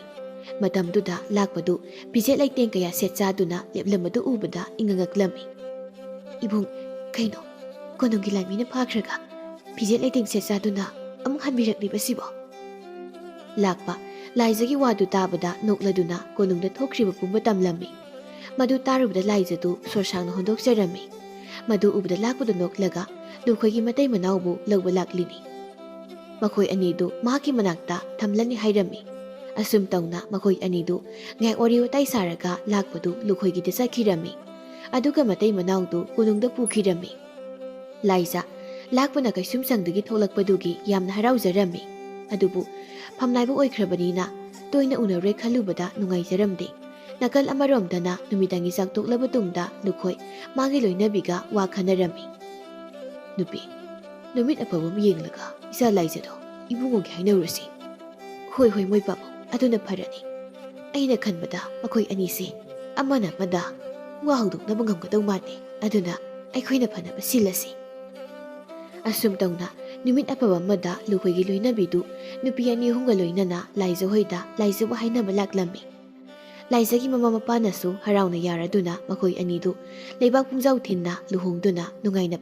ꯃꯇꯝꯗꯨꯗ ꯂꯥꯛꯄꯗꯨ ꯐꯤꯖꯦꯠ ꯂꯩꯇꯦꯡ ꯀꯌꯥ ꯁꯦꯠ ꯆꯥꯗꯨꯅ ꯂꯦꯞꯂꯝꯕꯗꯨ ꯎꯕꯗ ꯏꯉꯛꯉꯛꯂꯝꯃꯤ꯫ ꯏꯕꯨꯡ, ꯀꯩꯅꯣ ꯀꯣꯅꯨꯡꯒꯤ ꯂꯥꯟꯃꯤꯅ ꯐꯥꯈ꯭ꯔꯒ ꯐꯤꯖꯦꯠ ꯂꯩꯇꯦꯡ ꯁꯦꯠ ꯆꯥꯗꯨꯅ ꯑꯃꯨꯛ ꯍꯟꯕꯤꯔꯛꯂꯤꯕꯁꯤꯕꯣ? ꯂꯥꯛꯄ ꯂꯥꯏꯖꯒꯤ ꯋꯥꯗꯨ ꯇꯥꯕꯗ ꯅꯣꯛꯂꯗꯨꯅ ꯀꯣꯅꯨꯡꯗ ꯊꯣꯛꯈ꯭ꯔꯤꯕ ꯄꯨꯝꯕ ꯇꯝꯂꯝꯃꯤ꯫ ꯃꯗꯨ ꯇꯥꯔꯨꯕꯗ ꯂꯥꯏꯖꯗꯨ ꯁꯣꯔꯁꯥꯡꯅ ꯍꯣꯟꯗꯣꯛꯆꯔꯝꯃꯤ꯫ ꯃꯗꯨ ꯎꯕꯗ ꯂꯥꯛꯄꯗꯨ ꯅꯣꯛꯂꯒ ꯂꯨꯈꯣꯏꯒꯤ ꯃꯇꯩ ꯃꯅꯥꯎꯕꯨ ꯂꯧꯕ ꯂꯥꯛꯂꯤꯅꯤ꯫ ꯃꯈꯣꯏ ꯑꯅꯤꯗꯨ ꯃꯍꯥꯛꯀꯤ ꯃꯅꯥꯛꯇ ꯊꯝꯂꯅꯤ ꯍꯥꯏꯔꯝꯃꯤ꯫ ꯑꯁꯨꯝ ꯇꯧꯅ ꯃꯈꯣꯏ ꯑꯅꯤꯗꯨ ꯉꯥꯏꯍꯥꯛ ꯋꯥꯔꯤ ꯋꯥꯇꯥꯏ ꯁꯥꯔꯒ ꯂꯥꯛꯄꯗꯨ ꯂꯨꯈꯣꯏꯒꯤꯗ ꯆꯠꯈꯤꯔꯝꯃꯤ꯫ ꯑꯗꯨꯒ ꯃꯇꯩ ꯃꯅꯥꯎꯗꯨ ꯀꯣꯅꯨꯡꯗ ꯄꯨꯈꯤꯔꯝꯃꯤ꯫ ꯂꯥꯏꯖ ꯂꯥꯛꯄꯅ ꯀꯩꯁꯨꯝꯁꯪꯗꯒꯤ ꯊꯣꯛꯂꯛꯄꯗꯨꯒꯤ ꯌꯥꯝꯅ ꯍꯔꯥꯎꯖꯔꯝꯃꯤ꯫ ꯑꯗꯨꯕꯨ ꯐꯝꯅꯥꯏꯕ ꯑꯣꯏꯈ꯭ꯔꯕꯅꯤꯅ ꯇꯣꯏꯅ ꯎꯅꯔꯨꯔꯦ ꯈꯜꯂꯨꯕꯗ ꯅꯨꯡꯉꯥꯏꯖꯔꯝꯗꯦ꯫ ꯅꯥꯀꯜ ꯑꯃꯔꯣꯝꯗꯅ ꯅꯨꯃꯤꯗꯥꯡꯒꯤ ꯆꯥꯛ ꯇꯣꯛꯂꯕ ꯇꯨꯡꯗ ꯂꯨꯈꯣꯏ ꯃꯥꯒꯤ ꯂꯣꯏꯅꯕꯤꯒ ꯋꯥ ꯈꯟꯅꯔꯝꯃꯤ꯫ ꯅꯨꯄꯤ, ꯅꯨꯃꯤꯠ ꯑꯐꯕ ꯑꯃ ꯌꯦꯡꯂꯒ ꯏꯆꯥ ꯂꯥꯏꯖꯗꯣ ꯏꯕꯨꯡꯉꯣꯒꯤ ꯍꯥꯏꯅꯔꯨꯔꯁꯤ꯫ ꯍꯣꯏ ꯍꯣꯏ ꯃꯣꯏ ꯄꯥꯕꯨꯡ, ꯑꯗꯨꯅ ꯐꯔꯅꯤ꯫ ꯑꯩꯅ ꯈꯟꯕꯗ ꯃꯈꯣꯏ ꯑꯅꯤꯁꯦ ꯑꯃꯅ ꯑꯃꯗ ꯋꯥ ꯍꯧꯗꯣꯛꯅꯕ ꯉꯝꯒꯗꯧ ꯃꯥꯟꯗꯦ꯫ ꯑꯗꯨꯅ ꯑꯩꯈꯣꯏꯅ ꯐꯅꯕ ꯁꯤꯜꯂꯁꯤ꯫ ꯑꯁꯨꯝ ꯇꯧꯅ ꯅꯨꯃꯤꯠ ꯑꯐꯕ ꯑꯃꯗ ꯂꯨꯈꯣꯏꯒꯤ ꯂꯣꯏꯅꯕꯤꯗꯨ ꯅꯨꯄꯤ 2-3ꯒ ꯂꯣꯏꯅꯅ ꯂꯥꯏꯖ ꯍꯣꯏꯗ ꯂꯥꯏꯖꯕꯨ ꯍꯥꯏꯅꯕ ꯂꯥꯛꯂꯝꯃꯤ꯫ ꯂꯥꯏꯖꯒꯤ ꯃꯃꯥ ꯃꯄꯥꯅꯁꯨ ꯍꯔꯥꯎꯅ ꯌꯥꯔꯗꯨꯅ ꯃꯈꯣꯏ ꯑꯅꯤꯗꯨ ꯂꯩꯕꯥꯛ ꯄꯨꯡꯖꯥꯎ ꯊꯤꯟꯅ ꯂꯨꯍꯣꯡꯗꯨꯅ ꯅꯨꯡꯉꯥꯏꯅ